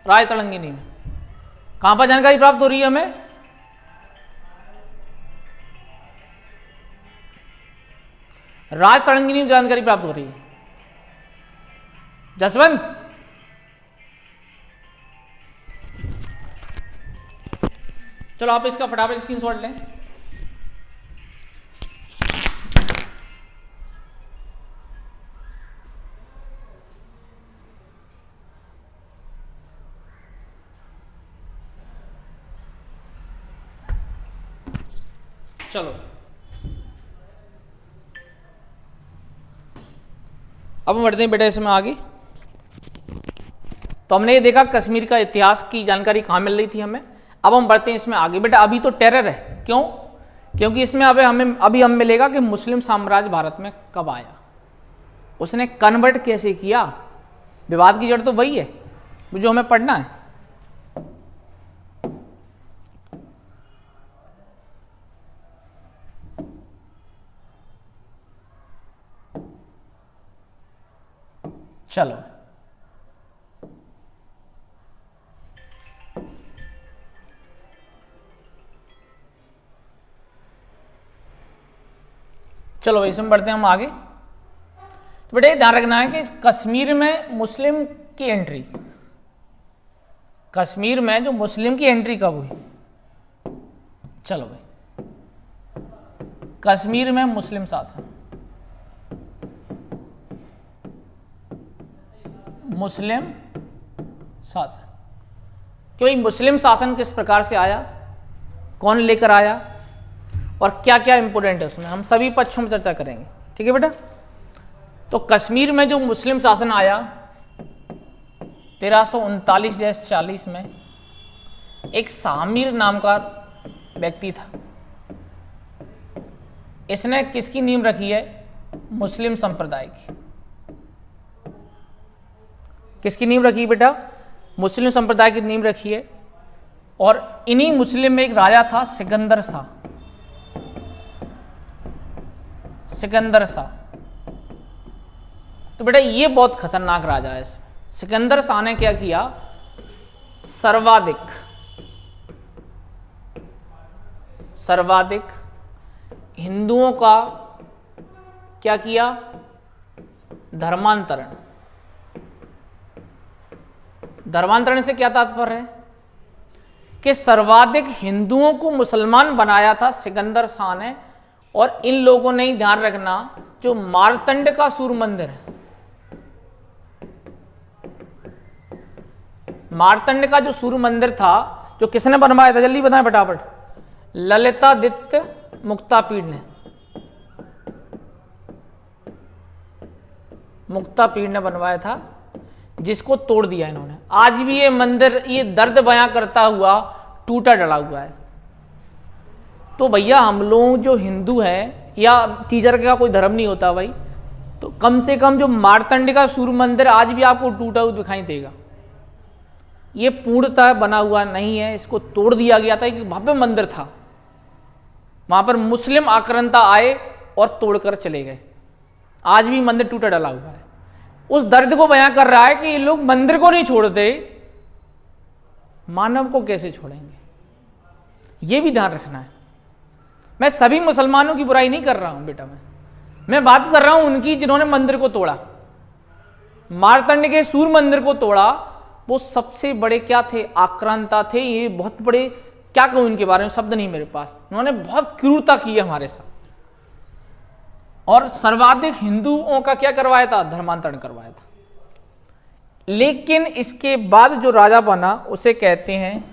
राजतरंगिनी में। कहाँ पर जानकारी प्राप्त हो रही है हमें? राजतरंगिनी में जानकारी प्राप्त हो रही है। जसवंत, चलो आप इसका फटाफट स्क्रीनशॉट लें। चलो अब हम बढ़ते हैं बेटा इसमें आगे। तो हमने ये देखा कश्मीर का इतिहास की जानकारी कहाँ मिल रही थी हमें। अब हम बढ़ते हैं इसमें आगे। बेटा अभी तो टेरर है, क्यों? क्योंकि इसमें अभी हम मिलेगा कि मुस्लिम साम्राज्य भारत में कब आया, उसने कन्वर्ट कैसे किया। विवाद की जड़ तो वही है जो हमें पढ़ना है। चलो चलो भाई इसमें बढ़ते हैं हम आगे। तो बेटे ध्यान रखना है कि कश्मीर में मुस्लिम की एंट्री, कश्मीर में जो मुस्लिम की एंट्री कब हुई? चलो भाई, कश्मीर में मुस्लिम शासन, मुस्लिम शासन। कि भाई मुस्लिम शासन किस प्रकार से आया, कौन लेकर आया, और क्या क्या इंपोर्टेंट है उसमें, हम सभी पक्षों में चर्चा करेंगे। ठीक है बेटा। तो कश्मीर में जो मुस्लिम शासन आया 1339-40 में, एक सामिर नाम का व्यक्ति था। इसने किसकी नींव रखी है? मुस्लिम संप्रदाय की। किसकी नींव रखी बेटा? मुस्लिम संप्रदाय की नींव रखी है। और इन्हीं मुस्लिम में एक राजा था सिकंदर शाह। सिकंदर शाह, तो बेटा ये बहुत खतरनाक राजा है। सिकंदर शाह ने क्या किया? सर्वाधिक हिंदुओं का क्या किया? धर्मांतरण। धर्मांतरण से क्या तात्पर्य है? कि सर्वाधिक हिंदुओं को मुसलमान बनाया था सिकंदर शाह ने। और इन लोगों ने ही ध्यान रखना, जो मारतंड का सूर्य मंदिर है, मारतंड का जो सूर्य मंदिर था, जो किसने बनवाया था? जल्दी बताएं फटाफट। ललितादित्य मुक्तापीड़ ने, मुक्तापीड़ ने बनवाया था, जिसको तोड़ दिया इन्होंने। आज भी ये मंदिर ये दर्द बयां करता हुआ टूटा डला हुआ है। तो भैया हम लोग जो हिंदू हैं, या टीचर का कोई धर्म नहीं होता भाई, तो कम से कम जो मारतंड का सूर्य मंदिर आज भी आपको टूटा हुआ दिखाई देगा। ये पूर्णतः बना हुआ नहीं है, इसको तोड़ दिया गया था। एक भव्य मंदिर था, वहां पर मुस्लिम आक्रांता आए और तोड़कर चले गए। आज भी मंदिर टूटा डला हुआ है। उस दर्द को बयां कर रहा है कि ये लोग मंदिर को नहीं छोड़ते, मानव को कैसे छोड़ेंगे, ये भी ध्यान रखना है। मैं सभी मुसलमानों की बुराई नहीं कर रहा हूं बेटा, मैं बात कर रहा हूं उनकी जिन्होंने मंदिर को तोड़ा। मारतंड के सूर्य मंदिर को तोड़ा, वो सबसे बड़े क्या थे, आक्रांता थे। ये बहुत बड़े, क्या कहूं इनके बारे में, शब्द नहीं मेरे पास। उन्होंने बहुत क्रूरता की है हमारे साथ, और सर्वाधिक हिंदुओं का क्या करवाया था, धर्मांतरण करवाया था। लेकिन इसके बाद जो राजा बना उसे कहते हैं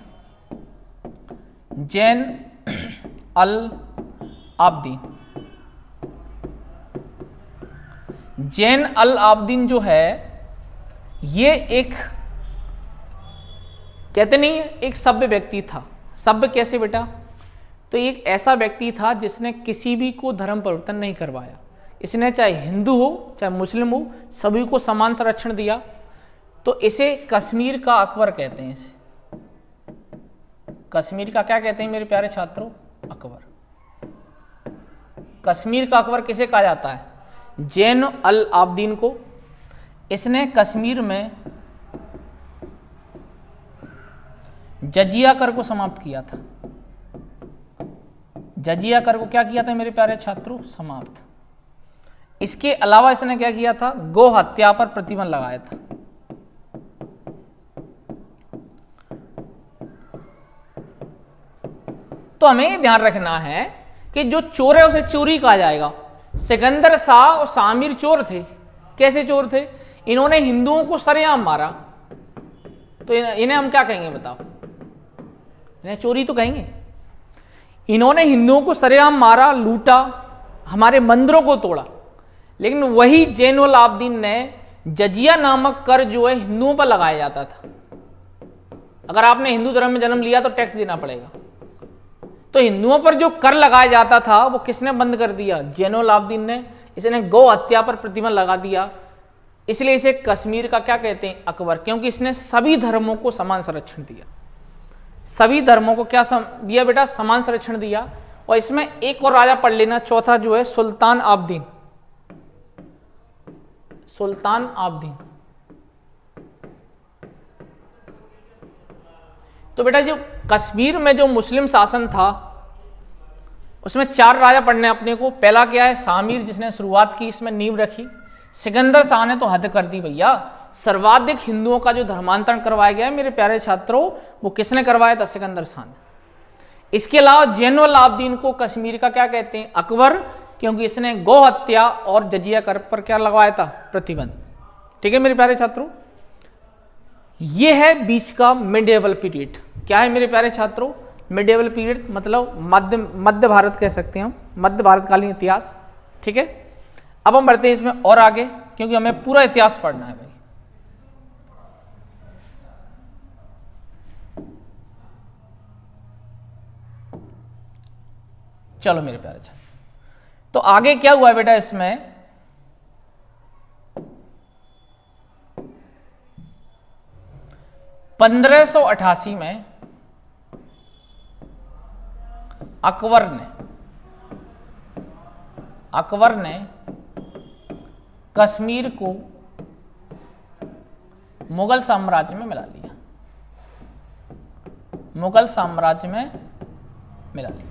जैन अल आब्दीन। जैन अल आब्दीन जो है, ये एक, कहते नहीं है, एक सभ्य व्यक्ति था। सभ्य कैसे बेटा, तो एक ऐसा व्यक्ति था जिसने किसी भी को धर्म परिवर्तन नहीं करवाया। इसने चाहे हिंदू हो चाहे मुस्लिम हो, सभी को समान संरक्षण दिया। तो इसे कश्मीर का अकबर कहते हैं। इसे कश्मीर का क्या कहते हैं मेरे प्यारे छात्रों, अकबर। कश्मीर का अकबर किसे कहा जाता है, जैन अल आब्दीन को। इसने कश्मीर में जजिया कर को समाप्त किया था। जजिया कर को क्या किया था मेरे प्यारे छात्रों, समाप्त। इसके अलावा इसने क्या किया था, गो हत्या पर प्रतिबंध लगाया था। तो हमें ध्यान रखना है कि जो चोर है उसे चोरी कहा जाएगा। सिकंदर शाह और शामिर चोर थे। कैसे चोर थे, इन्होंने हिंदुओं को सरेआम मारा। तो इन्हें हम क्या कहेंगे बताओ, इन्हें चोरी तो कहेंगे। इन्होंने हिंदुओं को सरेआम मारा, लूटा, हमारे मंदिरों को तोड़ा। लेकिन वही जैन अल आब्दीन ने जजिया नामक कर जो है हिंदुओं पर लगाया जाता था। अगर आपने हिंदू धर्म में जन्म लिया तो टैक्स देना पड़ेगा। तो हिंदुओं पर जो कर लगाया जाता था वो किसने बंद कर दिया, जैन अल आब्दीन ने। इसने गौ हत्या पर प्रतिबंध लगा दिया। इसलिए इसे कश्मीर का क्या कहते हैं, अकबर, क्योंकि इसने सभी धर्मों को समान संरक्षण दिया। सभी धर्मों को क्या दिया बेटा, समान संरक्षण दिया। और इसमें एक और राजा पढ़ लेना, चौथा जो है सुल्तान आब्दीन। सुल्तान आब्दीन। तो बेटा जो कश्मीर में जो मुस्लिम शासन था उसमें 4 राजा पढ़ने अपने को। पहला क्या है, शामिर, जिसने शुरुआत की, इसमें नींव रखी। सिकंदर शाह ने तो हद कर दी भैया। सर्वाधिक हिंदुओं का जो धर्मांतरण करवाया गया है मेरे प्यारे छात्रों, वो किसने करवाया था, सिकंदर शाह ने। इसके अलावा जैन अल आब्दीन को कश्मीर का क्या कहते हैं, अकबर, क्योंकि इसने गौ हत्या और जजिया कर पर क्या लगवाया था, प्रतिबंध। ठीक है मेरे प्यारे छात्रों, ये है बीच का मिडिएवल पीरियड। क्या है मेरे प्यारे छात्रों, मिडिएवल पीरियड मतलब मध्य भारत कह सकते हैं हम, मध्य भारतकालीन इतिहास। ठीक है, अब हम बढ़ते हैं इसमें और आगे, क्योंकि हमें पूरा इतिहास पढ़ना है भाई। चलो मेरे प्यारे छात्र, तो आगे क्या हुआ बेटा, इसमें 1588 में अकबर ने कश्मीर को मुगल साम्राज्य में मिला लिया। मुगल साम्राज्य में मिला लिया।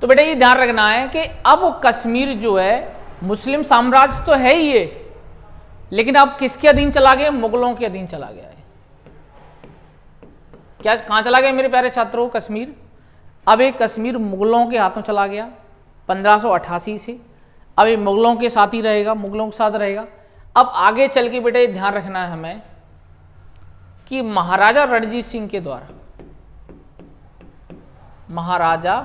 तो बेटा ये ध्यान रखना है कि अब कश्मीर जो है मुस्लिम साम्राज्य तो है ही ये, लेकिन अब किसके अधीन चला गया, मुगलों के अधीन चला गया है। क्या कहां चला गया मेरे प्यारे छात्रों, कश्मीर। अब ये कश्मीर मुगलों के हाथों चला गया 1588 से। अब ये मुगलों के साथ ही रहेगा, मुगलों के साथ रहेगा। अब आगे चल के बेटा ये ध्यान रखना है हमें कि महाराजा रणजीत सिंह के द्वारा, महाराजा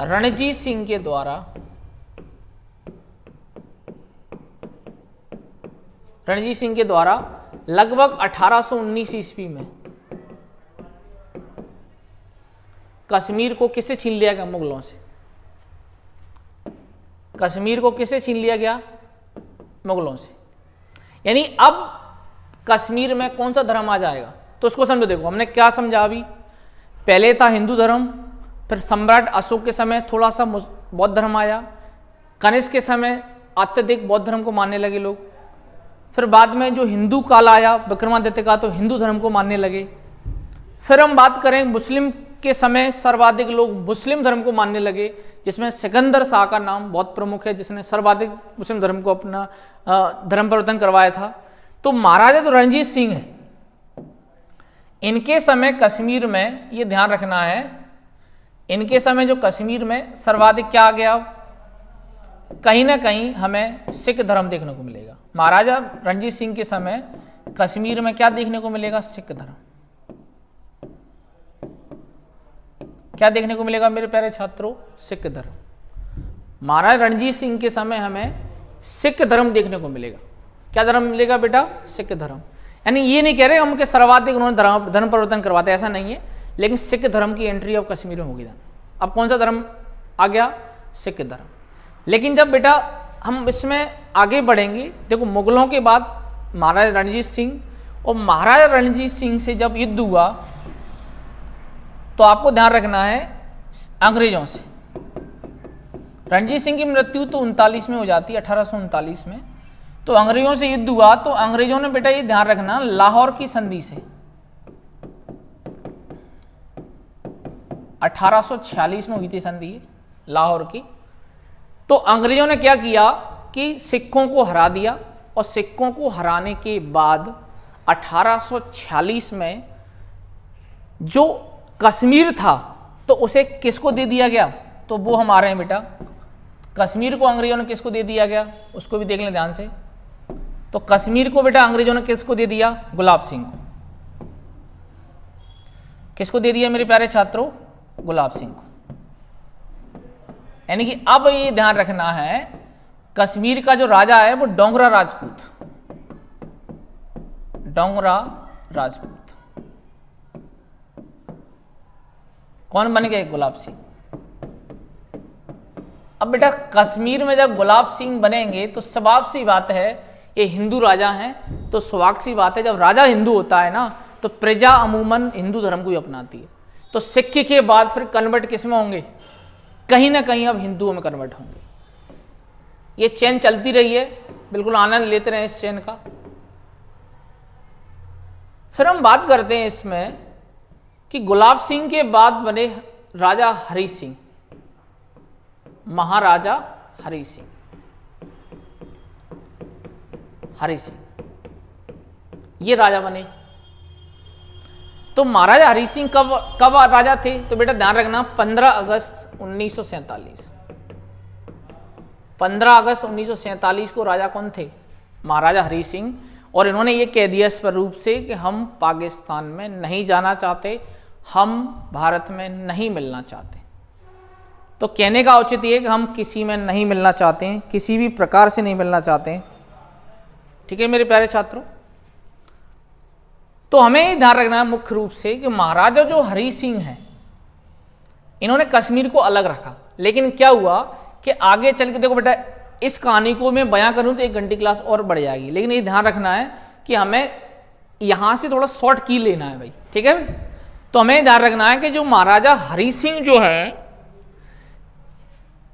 रणजीत सिंह के द्वारा, रणजीत सिंह के द्वारा लगभग 1819 ईस्वी में कश्मीर को किससे छीन लिया गया, मुगलों से। कश्मीर को किससे छीन लिया गया, मुगलों से। यानी अब कश्मीर में कौन सा धर्म आ जाएगा, तो उसको समझो। देखो हमने क्या समझा अभी, पहले था हिंदू धर्म, फिर सम्राट अशोक के समय थोड़ा सा बौद्ध धर्म आया, कनिष्क के समय अत्यधिक बौद्ध धर्म को मानने लगे लोग, फिर बाद में जो हिंदू काल आया विक्रमादित्य का तो हिंदू धर्म को मानने लगे। फिर हम बात करें मुस्लिम के समय सर्वाधिक लोग मुस्लिम धर्म को मानने लगे, जिसमें सिकंदर शाह का नाम बहुत प्रमुख है, जिसने सर्वाधिक मुस्लिम धर्म को अपना धर्म परिवर्तन करवाया था। तो महाराजा जो रणजीत सिंह है, इनके समय कश्मीर में ये ध्यान रखना है, इनके समय जो कश्मीर में सर्वाधिक क्या आ गया, कहीं ना कहीं हमें सिख धर्म देखने को मिलेगा। महाराजा रणजीत सिंह के समय कश्मीर में क्या देखने को मिलेगा, सिख धर्म। क्या देखने को मिलेगा मेरे प्यारे छात्रों, सिख धर्म। महाराजा रणजीत सिंह के समय हमें सिख धर्म देखने को मिलेगा। क्या धर्म मिलेगा बेटा, सिख धर्म। यानी ये नहीं कह रहे हम के सर्वाधिक उन्होंने धर्म परिवर्तन करवाते, ऐसा नहीं है, लेकिन सिख धर्म की एंट्री अब कश्मीर में होगी। अब कौन सा धर्म आ गया, सिख धर्म। लेकिन जब बेटा हम इसमें आगे बढ़ेंगे, देखो मुगलों के बाद महाराजा रणजीत सिंह, और महाराजा रणजीत सिंह से जब युद्ध हुआ तो आपको ध्यान रखना है अंग्रेजों से। रणजीत सिंह की मृत्यु तो 39 में हो जाती है, 1839 में। तो अंग्रेजों से युद्ध हुआ तो अंग्रेजों ने बेटा ये ध्यान रखना, लाहौर की संधि से 1846 में हुई थी संधि लाहौर की। तो अंग्रेजों ने क्या किया कि सिखों को हरा दिया, और सिखों को हराने के बाद 1846 में जो कश्मीर था तो उसे किसको दे दिया गया, तो वो हम आ रहे हैं बेटा, कश्मीर को अंग्रेजों ने किसको दे दिया गया, उसको भी देख लें ध्यान से। तो कश्मीर को बेटा अंग्रेजों ने किसको दे दिया, गुलाब सिंह को। किसको दे दिया मेरे प्यारे छात्रों, गुलाब सिंह को। यानी कि अब ये ध्यान रखना है, कश्मीर का जो राजा है वो डोगरा राजपूत, डोगरा राजपूत। कौन बन गए, गुलाब सिंह। अब बेटा कश्मीर में जब गुलाब सिंह बनेंगे तो स्वाभाविक सी बात है, ये हिंदू राजा हैं, तो स्वाभाविक सी बात है जब राजा हिंदू होता है ना तो प्रजा अमूमन हिंदू धर्म को ही अपनाती है। तो सिख के बाद फिर कन्वर्ट किस में होंगे, कहीं ना कहीं अब हिंदुओं में कन्वर्ट होंगे। ये चेन चलती रही है, बिल्कुल आनंद लेते रहे इस चेन का। फिर हम बात करते हैं इसमें कि गुलाब सिंह के बाद बने राजा हरि सिंह, महाराजा हरि सिंह। हरि सिंह ये राजा बने। तो महाराजा हरि सिंह कब राजा थे, तो बेटा ध्यान रखना 15 अगस्त 1947। 15 अगस्त 1947 को राजा कौन थे, महाराजा हरि सिंह। और इन्होंने ये कह दिया स्पष्ट रूप से कि हम पाकिस्तान में नहीं जाना चाहते, हम भारत में नहीं मिलना चाहते। तो कहने का औचित्य ये कि हम किसी में नहीं मिलना चाहते हैं, किसी भी प्रकार से नहीं मिलना चाहते हैं। ठीक है मेरे प्यारे छात्रों। तो हमें ये ध्यान रखना है मुख्य रूप से कि महाराजा जो हरि सिंह हैं, इन्होंने कश्मीर को अलग रखा। लेकिन क्या हुआ कि आगे चल के देखो बेटा, इस कहानी को मैं बयां करूं तो 1 घंटे क्लास और बढ़ जाएगी, लेकिन ये ध्यान रखना है कि हमें यहां से थोड़ा शॉर्ट की लेना है भाई। ठीक है, तो हमें ध्यान रखना है कि जो महाराजा हरि सिंह जो है,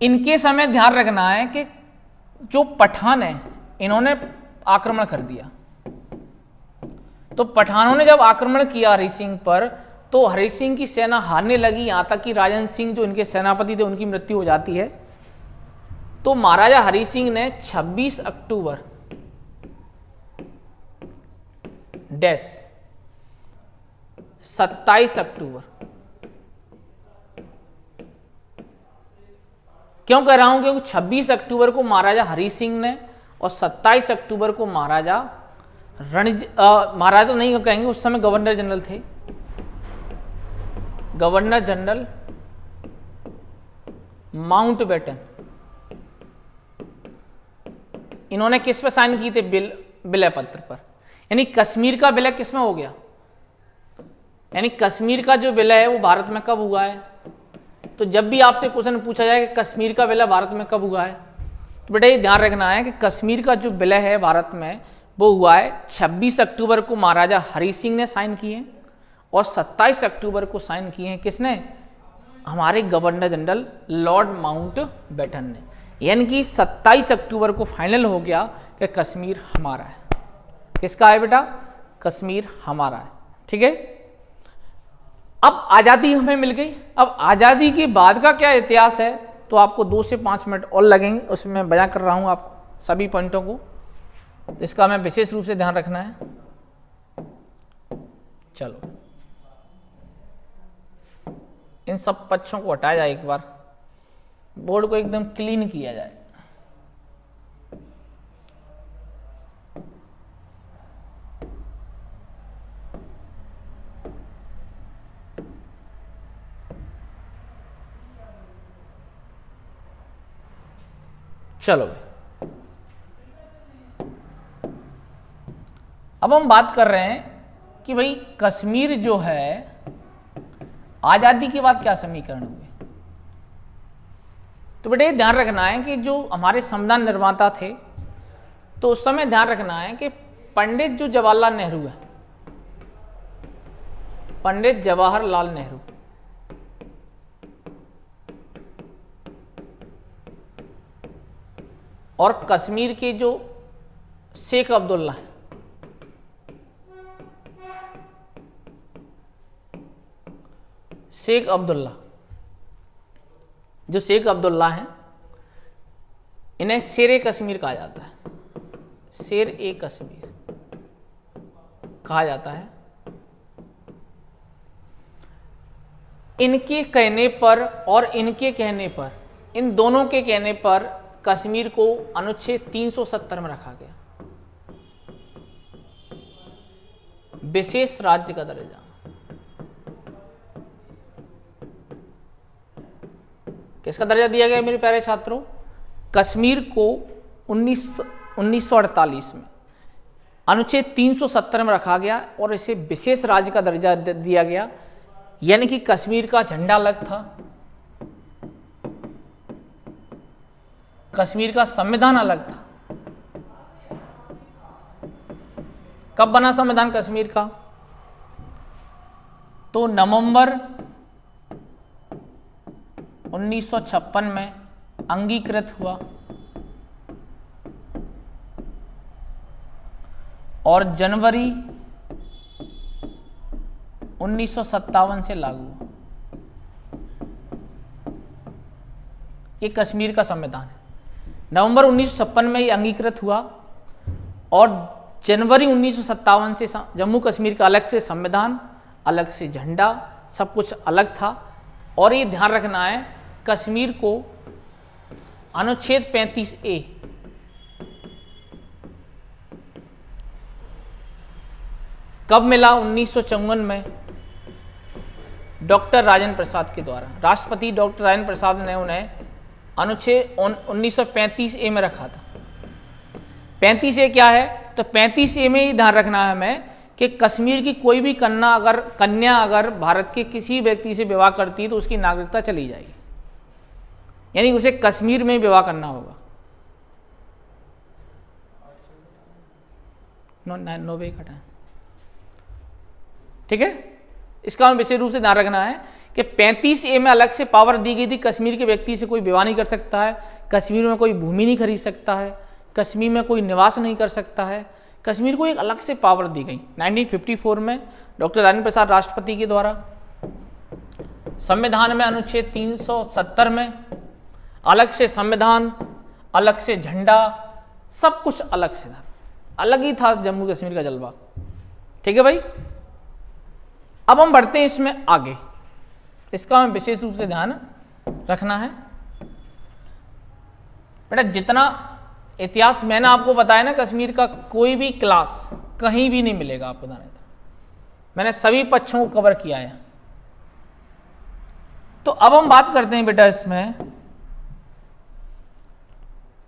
इनके समय ध्यान रखना है कि जो पठान है इन्होंने आक्रमण कर दिया। तो पठानों ने जब आक्रमण किया हरि सिंह पर, तो हरि सिंह की सेना हारने लगी, यहां तक कि राजन सिंह जो इनके सेनापति थे उनकी मृत्यु हो जाती है। तो महाराजा हरि सिंह ने 26 अक्टूबर डैश 27 अक्टूबर, क्यों कह रहा हूं, क्योंकि 26 अक्टूबर को महाराजा हरि सिंह ने और 27 अक्टूबर को महाराजा महाराजा नहीं कहेंगे, उस समय गवर्नर जनरल थे, गवर्नर जनरल माउंटबेटन, इन्होंने किस पे साइन की थे, विलय पत्र पर। यानी कश्मीर का विलय किस में हो गया, यानी कश्मीर का जो विलय है वो भारत में कब हुआ है। तो जब भी आपसे क्वेश्चन पूछा जाए कि कश्मीर का विलय भारत में कब हुआ है, तो बेटा ये ध्यान रखना है कि कश्मीर का जो विलय है भारत में वो हुआ है 26 अक्टूबर को महाराजा हरि सिंह ने साइन किए, और 27 अक्टूबर को साइन किए हैं किसने, हमारे गवर्नर जनरल लॉर्ड माउंटबेटन ने। यानी कि 27 अक्टूबर को फाइनल हो गया कि कश्मीर हमारा है। किसका है बेटा? कश्मीर हमारा है। ठीक है, अब आज़ादी हमें मिल गई। अब आज़ादी के बाद का क्या इतिहास है तो आपको 2 से 5 मिनट और लगेंगे, उसमें मैं बयां कर रहा हूं आपको सभी पॉइंटों को, इसका हमें विशेष रूप से ध्यान रखना है। चलो इन सब पक्षों को हटाया जाए, एक बार बोर्ड को एकदम क्लीन किया जाए। चलो अब हम बात कर रहे हैं कि भाई कश्मीर जो है आजादी के बाद क्या समीकरण हुए। तो बेटे ध्यान रखना है कि जो हमारे संविधान निर्माता थे तो उस समय ध्यान रखना है कि पंडित जो जवाहरलाल नेहरू है, पंडित जवाहरलाल नेहरू, और कश्मीर के जो शेख अब्दुल्ला हैं, शेख अब्दुल्ला, जो शेख अब्दुल्ला हैं इन्हें शेर ए कश्मीर कहा जाता है, शेर ए कश्मीर कहा जाता है। इनके कहने पर और इनके कहने पर, इन दोनों के कहने पर कश्मीर को अनुच्छेद 370 में रखा गया, विशेष राज्य का दर्जा। किसका दर्जा दिया गया मेरे प्यारे छात्रों? कश्मीर को 1948 में अनुच्छेद 370 में रखा गया और इसे विशेष राज्य का दर्जा दिया गया। यानी कि कश्मीर का झंडा अलग था, कश्मीर का संविधान अलग था। कब बना संविधान कश्मीर का? तो नवंबर 1956 में अंगीकृत हुआ और जनवरी 1957 से लागू हुआ। ये कश्मीर का संविधान है। नवंबर 1956 में ये अंगीकृत हुआ और जनवरी 1957 से जम्मू कश्मीर का अलग से संविधान, अलग से झंडा, सब कुछ अलग था। और ये ध्यान रखना है कश्मीर को अनुच्छेद 35A कब मिला? 1954 में डॉक्टर राजेंद्र प्रसाद के द्वारा। राष्ट्रपति डॉक्टर राजेंद्र प्रसाद ने उन्हें अनुच्छेद 1935A में रखा था। 35A क्या है? तो 35A में ही ध्यान रखना है हमें कि कश्मीर की कोई भी कन्या अगर भारत के किसी व्यक्ति से विवाह करती है तो उसकी नागरिकता चली जाएगी, यानी उसे कश्मीर में विवाह करना होगा। नोबे का टाइम, ठीक है। इसका हमें विशेष रूप से ध्यान रखना है कि 35A में अलग से पावर दी गई थी, कश्मीर के व्यक्ति से कोई विवाह नहीं कर सकता है, कश्मीर में कोई भूमि नहीं खरीद सकता है, कश्मीर में कोई निवास नहीं कर सकता है। कश्मीर को एक अलग से पावर दी गई 1954 में डॉक्टर राजेंद्र प्रसाद राष्ट्रपति के द्वारा। संविधान में अनुच्छेद 370 में अलग से संविधान, अलग से झंडा, सब कुछ अलग से था, अलग ही था जम्मू कश्मीर का जलवा। ठीक है भाई, अब हम बढ़ते हैं इसमें आगे, इसका हमें विशेष रूप से ध्यान रखना है। बेटा जितना इतिहास मैंने आपको बताया ना, कश्मीर का कोई भी क्लास कहीं भी नहीं मिलेगा आपको बताने था, मैंने सभी पक्षों को कवर किया है। तो अब हम बात करते हैं बेटा इसमें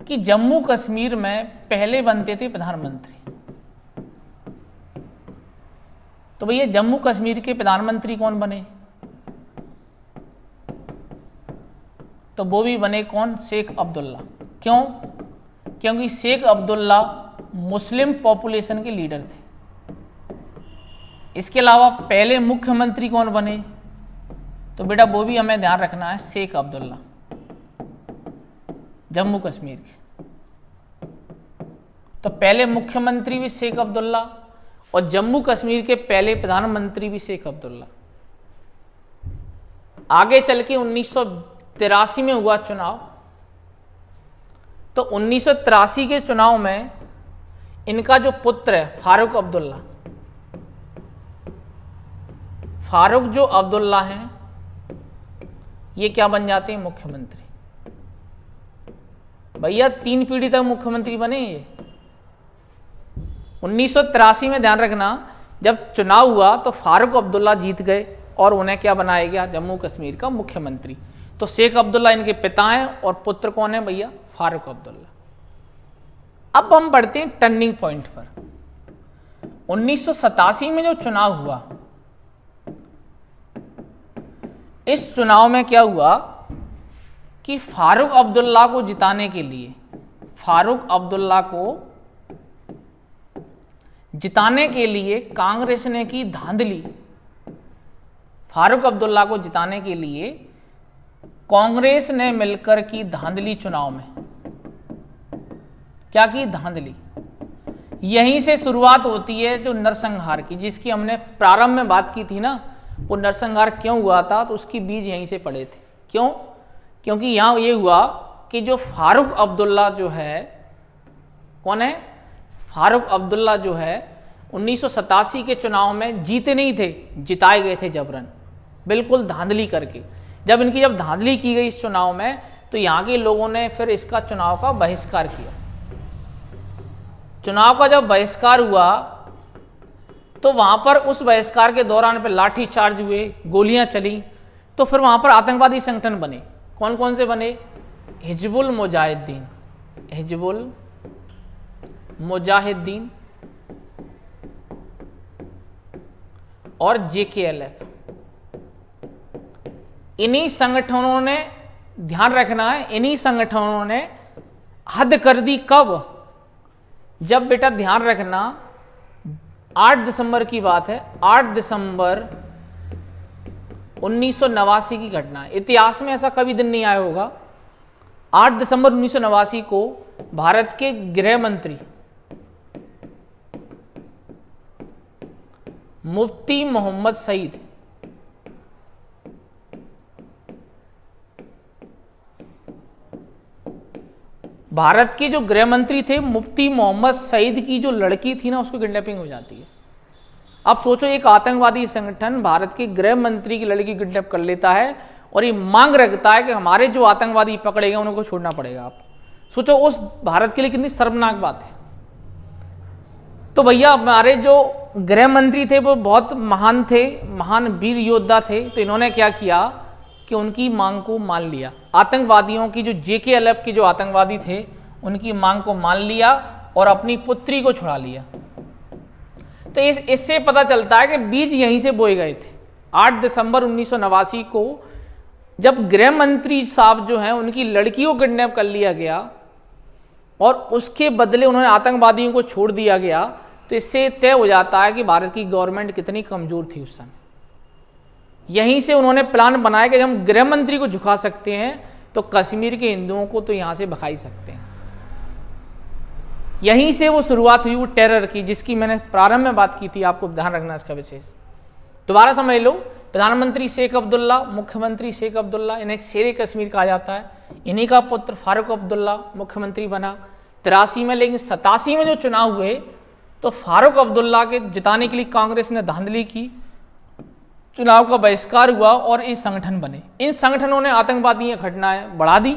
कि जम्मू कश्मीर में पहले बनते थे प्रधानमंत्री। तो भैया जम्मू कश्मीर के प्रधानमंत्री कौन बने? तो वो भी बने कौन? शेख अब्दुल्ला। क्यों? क्योंकि शेख अब्दुल्ला मुस्लिम पॉपुलेशन के लीडर थे। इसके अलावा पहले मुख्यमंत्री कौन बने? तो बेटा वो भी हमें ध्यान रखना है, शेख अब्दुल्ला, जम्मू कश्मीर के। तो पहले मुख्यमंत्री भी शेख अब्दुल्ला और जम्मू कश्मीर के पहले प्रधानमंत्री भी शेख अब्दुल्ला। आगे चल के 1983 में हुआ चुनाव, तो 1983 के चुनाव में इनका जो पुत्र है फारूक अब्दुल्ला, फारूक जो अब्दुल्ला हैं, ये क्या बन जाते हैं, मुख्यमंत्री। भैया 3 पीढ़ी तक मुख्यमंत्री बने ये। 1983 में ध्यान रखना, जब चुनाव हुआ तो फारूक अब्दुल्ला जीत गए और उन्हें क्या बनाया गया, जम्मू कश्मीर का मुख्यमंत्री। तो शेख अब्दुल्ला इनके पिता हैं और पुत्र कौन है भैया, फारूक अब्दुल्ला। अब हम बढ़ते हैं टर्निंग पॉइंट पर। 1987 में जो चुनाव हुआ, इस चुनाव में क्या हुआ कि फारूक अब्दुल्ला को जिताने के लिए, फारूक अब्दुल्ला को जिताने के लिए कांग्रेस ने की धांधली। फारूक अब्दुल्ला को जिताने के लिए कांग्रेस ने मिलकर की धांधली। चुनाव में क्या की, धांधली। यहीं से शुरुआत होती है जो नरसंहार की, जिसकी हमने प्रारंभ में बात की थी ना, वो नरसंहार क्यों हुआ था, तो उसकी बीज यहीं से पड़े थे। क्यों? क्योंकि यहां ये हुआ कि जो फारूक अब्दुल्ला जो है, कौन है, फारूक अब्दुल्ला जो है 1987 के चुनाव में जीते नहीं थे, जिताए गए थे जबरन, बिल्कुल धांधली करके। जब धांधली की गई इस चुनाव में, तो यहाँ के लोगों ने फिर इसका चुनाव का बहिष्कार किया। चुनाव का जब बहिष्कार हुआ तो वहां पर उस बहिष्कार के दौरान पे लाठी चार्ज हुए, गोलियां चली, तो फिर वहां पर आतंकवादी संगठन बने। कौन कौन से बने, हिजबुल मुजाहिदीन, हिजबुल मुजाहिदीन और JKLF। इन्हीं संगठनों ने, ध्यान रखना है, इन्हीं संगठनों ने हद कर दी। कब? जब बेटा ध्यान रखना 8 दिसंबर की बात है, 8 दिसंबर 1989 की घटना है। इतिहास में ऐसा कभी दिन नहीं आया होगा। 8 दिसंबर 1989 को भारत के गृह मंत्री मुफ्ती मोहम्मद सईद, भारत के जो गृह मंत्री थे मुफ्ती मोहम्मद सईद की जो लड़की थी ना, उसको किडनैपिंग हो जाती है। अब सोचो, एक आतंकवादी संगठन भारत के गृह मंत्री की लड़की किडनैप कर लेता है और ये मांग रखता है कि हमारे जो आतंकवादी पकड़े गए उनको छोड़ना पड़ेगा। आप सोचो उस भारत के लिए कितनी शर्मनाक बात है। तो भैया हमारे जो गृह मंत्री थे वो बहुत महान थे, महान वीर योद्धा थे। तो इन्होंने क्या किया कि उनकी मांग को मान लिया। आतंकवादियों की जो JKLF के जो आतंकवादी थे उनकी मांग को मान लिया और अपनी पुत्री को छुड़ा लिया। तो इससे पता चलता है कि बीज यहीं से बोए गए थे। 8 दिसंबर 1989 को जब गृह मंत्री साहब जो हैं उनकी लड़की को किडनैप कर लिया गया और उसके बदले उन्होंने आतंकवादियों को छोड़ दिया गया, तो इससे तय हो जाता है कि भारत की गवर्नमेंट कितनी कमजोर थी उस समय। यहीं से उन्होंने प्लान बनाया कि जब हम गृह मंत्री को झुका सकते हैं तो कश्मीर के हिंदुओं को तो यहां से भगा ही सकते हैं। यहीं से वो शुरुआत हुई वो टेरर की, जिसकी मैंने प्रारंभ में बात की थी। आपको ध्यान रखना इसका विशेष, दोबारा समझ लो। प्रधानमंत्री शेख अब्दुल्ला, मुख्यमंत्री शेख अब्दुल्ला, इन्हें शेर कश्मीर कहा जाता है। इन्हीं का पुत्र फारूक अब्दुल्ला मुख्यमंत्री बना 83 में। लेकिन 87 में जो चुनाव हुए तो फारूक अब्दुल्ला के जिताने के लिए कांग्रेस ने धांधली की, चुनाव का बहिष्कार हुआ और ये संगठन बने। इन संगठनों ने आतंकवादी घटनाएं बढ़ा दी।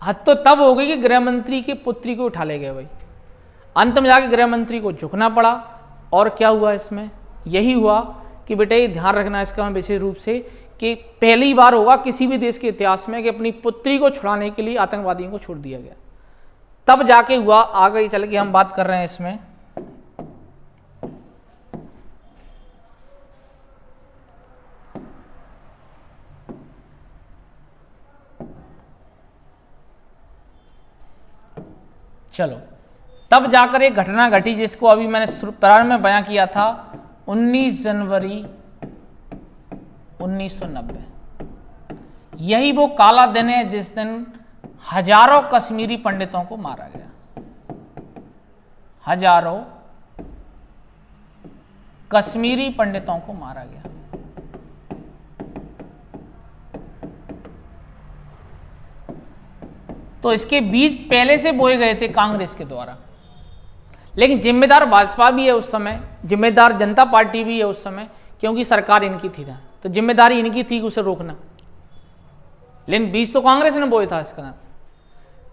हद तो तब हो गई कि गृह मंत्री की पुत्री को उठा ले गए भाई। अंत में जाके गृह मंत्री को झुकना पड़ा। और क्या हुआ इसमें, यही हुआ कि बेटा ये ध्यान रखना इसका विशेष रूप से कि पहली बार होगा किसी भी देश के इतिहास में कि अपनी पुत्री को छुड़ाने के लिए आतंकवादियों को छोड़ दिया गया। तब जाके हुआ। आगे चल के हम बात कर रहे हैं इसमें। चलो, तब जाकर एक घटना घटी जिसको अभी मैंने प्रारंभ में बयां किया था। 19 जनवरी 1990। यही वो काला दिन है जिस दिन हजारों कश्मीरी पंडितों को मारा गया, हजारों कश्मीरी पंडितों को मारा गया। तो इसके बीज पहले से बोए गए थे कांग्रेस के द्वारा, लेकिन जिम्मेदार भाजपा भी है उस समय, जिम्मेदार जनता पार्टी भी है उस समय, क्योंकि सरकार इनकी थी ना, तो जिम्मेदारी इनकी थी उसे रोकना, लेकिन बीज तो कांग्रेस ने बोया था इसका।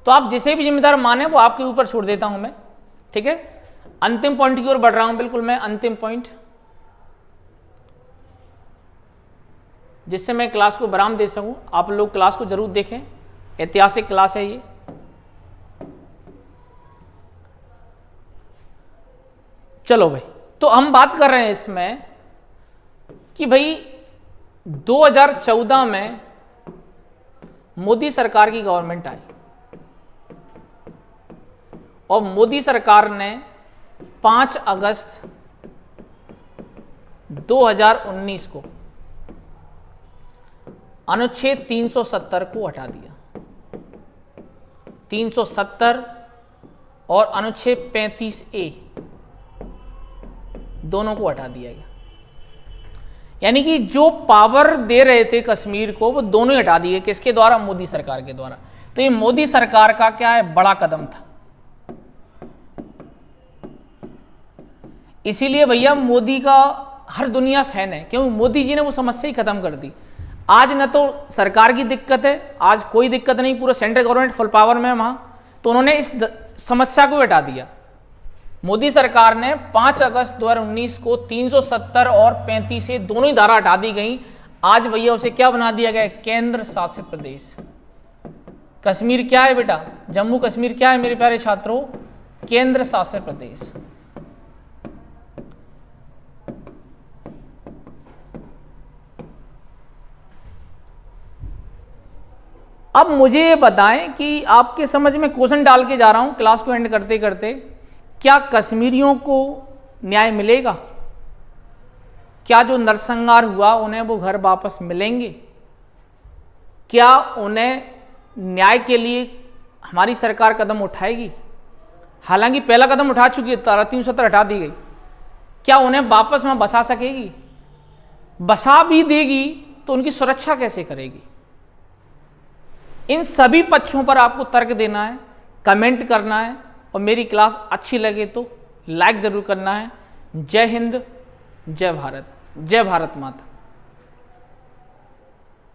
तो आप जिसे भी जिम्मेदार माने वो आपके ऊपर छोड़ देता हूं मैं, ठीक है। अंतिम पॉइंट की ओर बढ़ रहा हूं, बिल्कुल मैं अंतिम पॉइंट, जिससे मैं क्लास को विराम दे सकूं। आप लोग क्लास को जरूर देखें, ऐतिहासिक क्लास है ये। चलो भाई, तो हम बात कर रहे हैं इसमें कि भाई 2014 में मोदी सरकार की गवर्नमेंट आई और मोदी सरकार ने 5 अगस्त 2019 को अनुच्छेद 370 को हटा दिया। 370 और अनुच्छेद 35A दोनों को हटा दिया गया, यानी कि जो पावर दे रहे थे कश्मीर को वो दोनों ही हटा दिए। किसके द्वारा? मोदी सरकार के द्वारा। तो ये मोदी सरकार का क्या है, बड़ा कदम था। इसीलिए भैया मोदी का हर दुनिया फैन है, क्योंकि मोदी जी ने वो समस्या ही खत्म कर दी। आज न तो सरकार की दिक्कत है, आज कोई दिक्कत नहीं, पूरा सेंट्रल गवर्नमेंट फुल पावर में है वहां, तो उन्होंने इस समस्या को हटा दिया। मोदी सरकार ने 5 अगस्त 2019 को 370 और 35 दोनों ही धारा हटा दी गई। आज भैया उसे क्या बना दिया गया? केंद्र शासित प्रदेश। कश्मीर क्या है बेटा? जम्मू कश्मीर क्या है मेरे प्यारे छात्रों? केंद्र शासित प्रदेश। अब मुझे ये बताएं कि आपके समझ में क्वेश्चन डाल के जा रहा हूं क्लास को एंड करते करते, क्या कश्मीरियों को न्याय मिलेगा? क्या जो नरसंहार हुआ उन्हें वो घर वापस मिलेंगे? क्या उन्हें न्याय के लिए हमारी सरकार कदम उठाएगी? हालांकि पहला कदम उठा चुकी है, धारा 370 हटा दी गई। क्या उन्हें वापस में बसा सकेगी? बसा भी देगी तो उनकी सुरक्षा कैसे करेगी? इन सभी पक्षों पर आपको तर्क देना है, कमेंट करना है, और मेरी क्लास अच्छी लगे तो लाइक जरूर करना है। जय हिंद, जय भारत, जय भारत माता।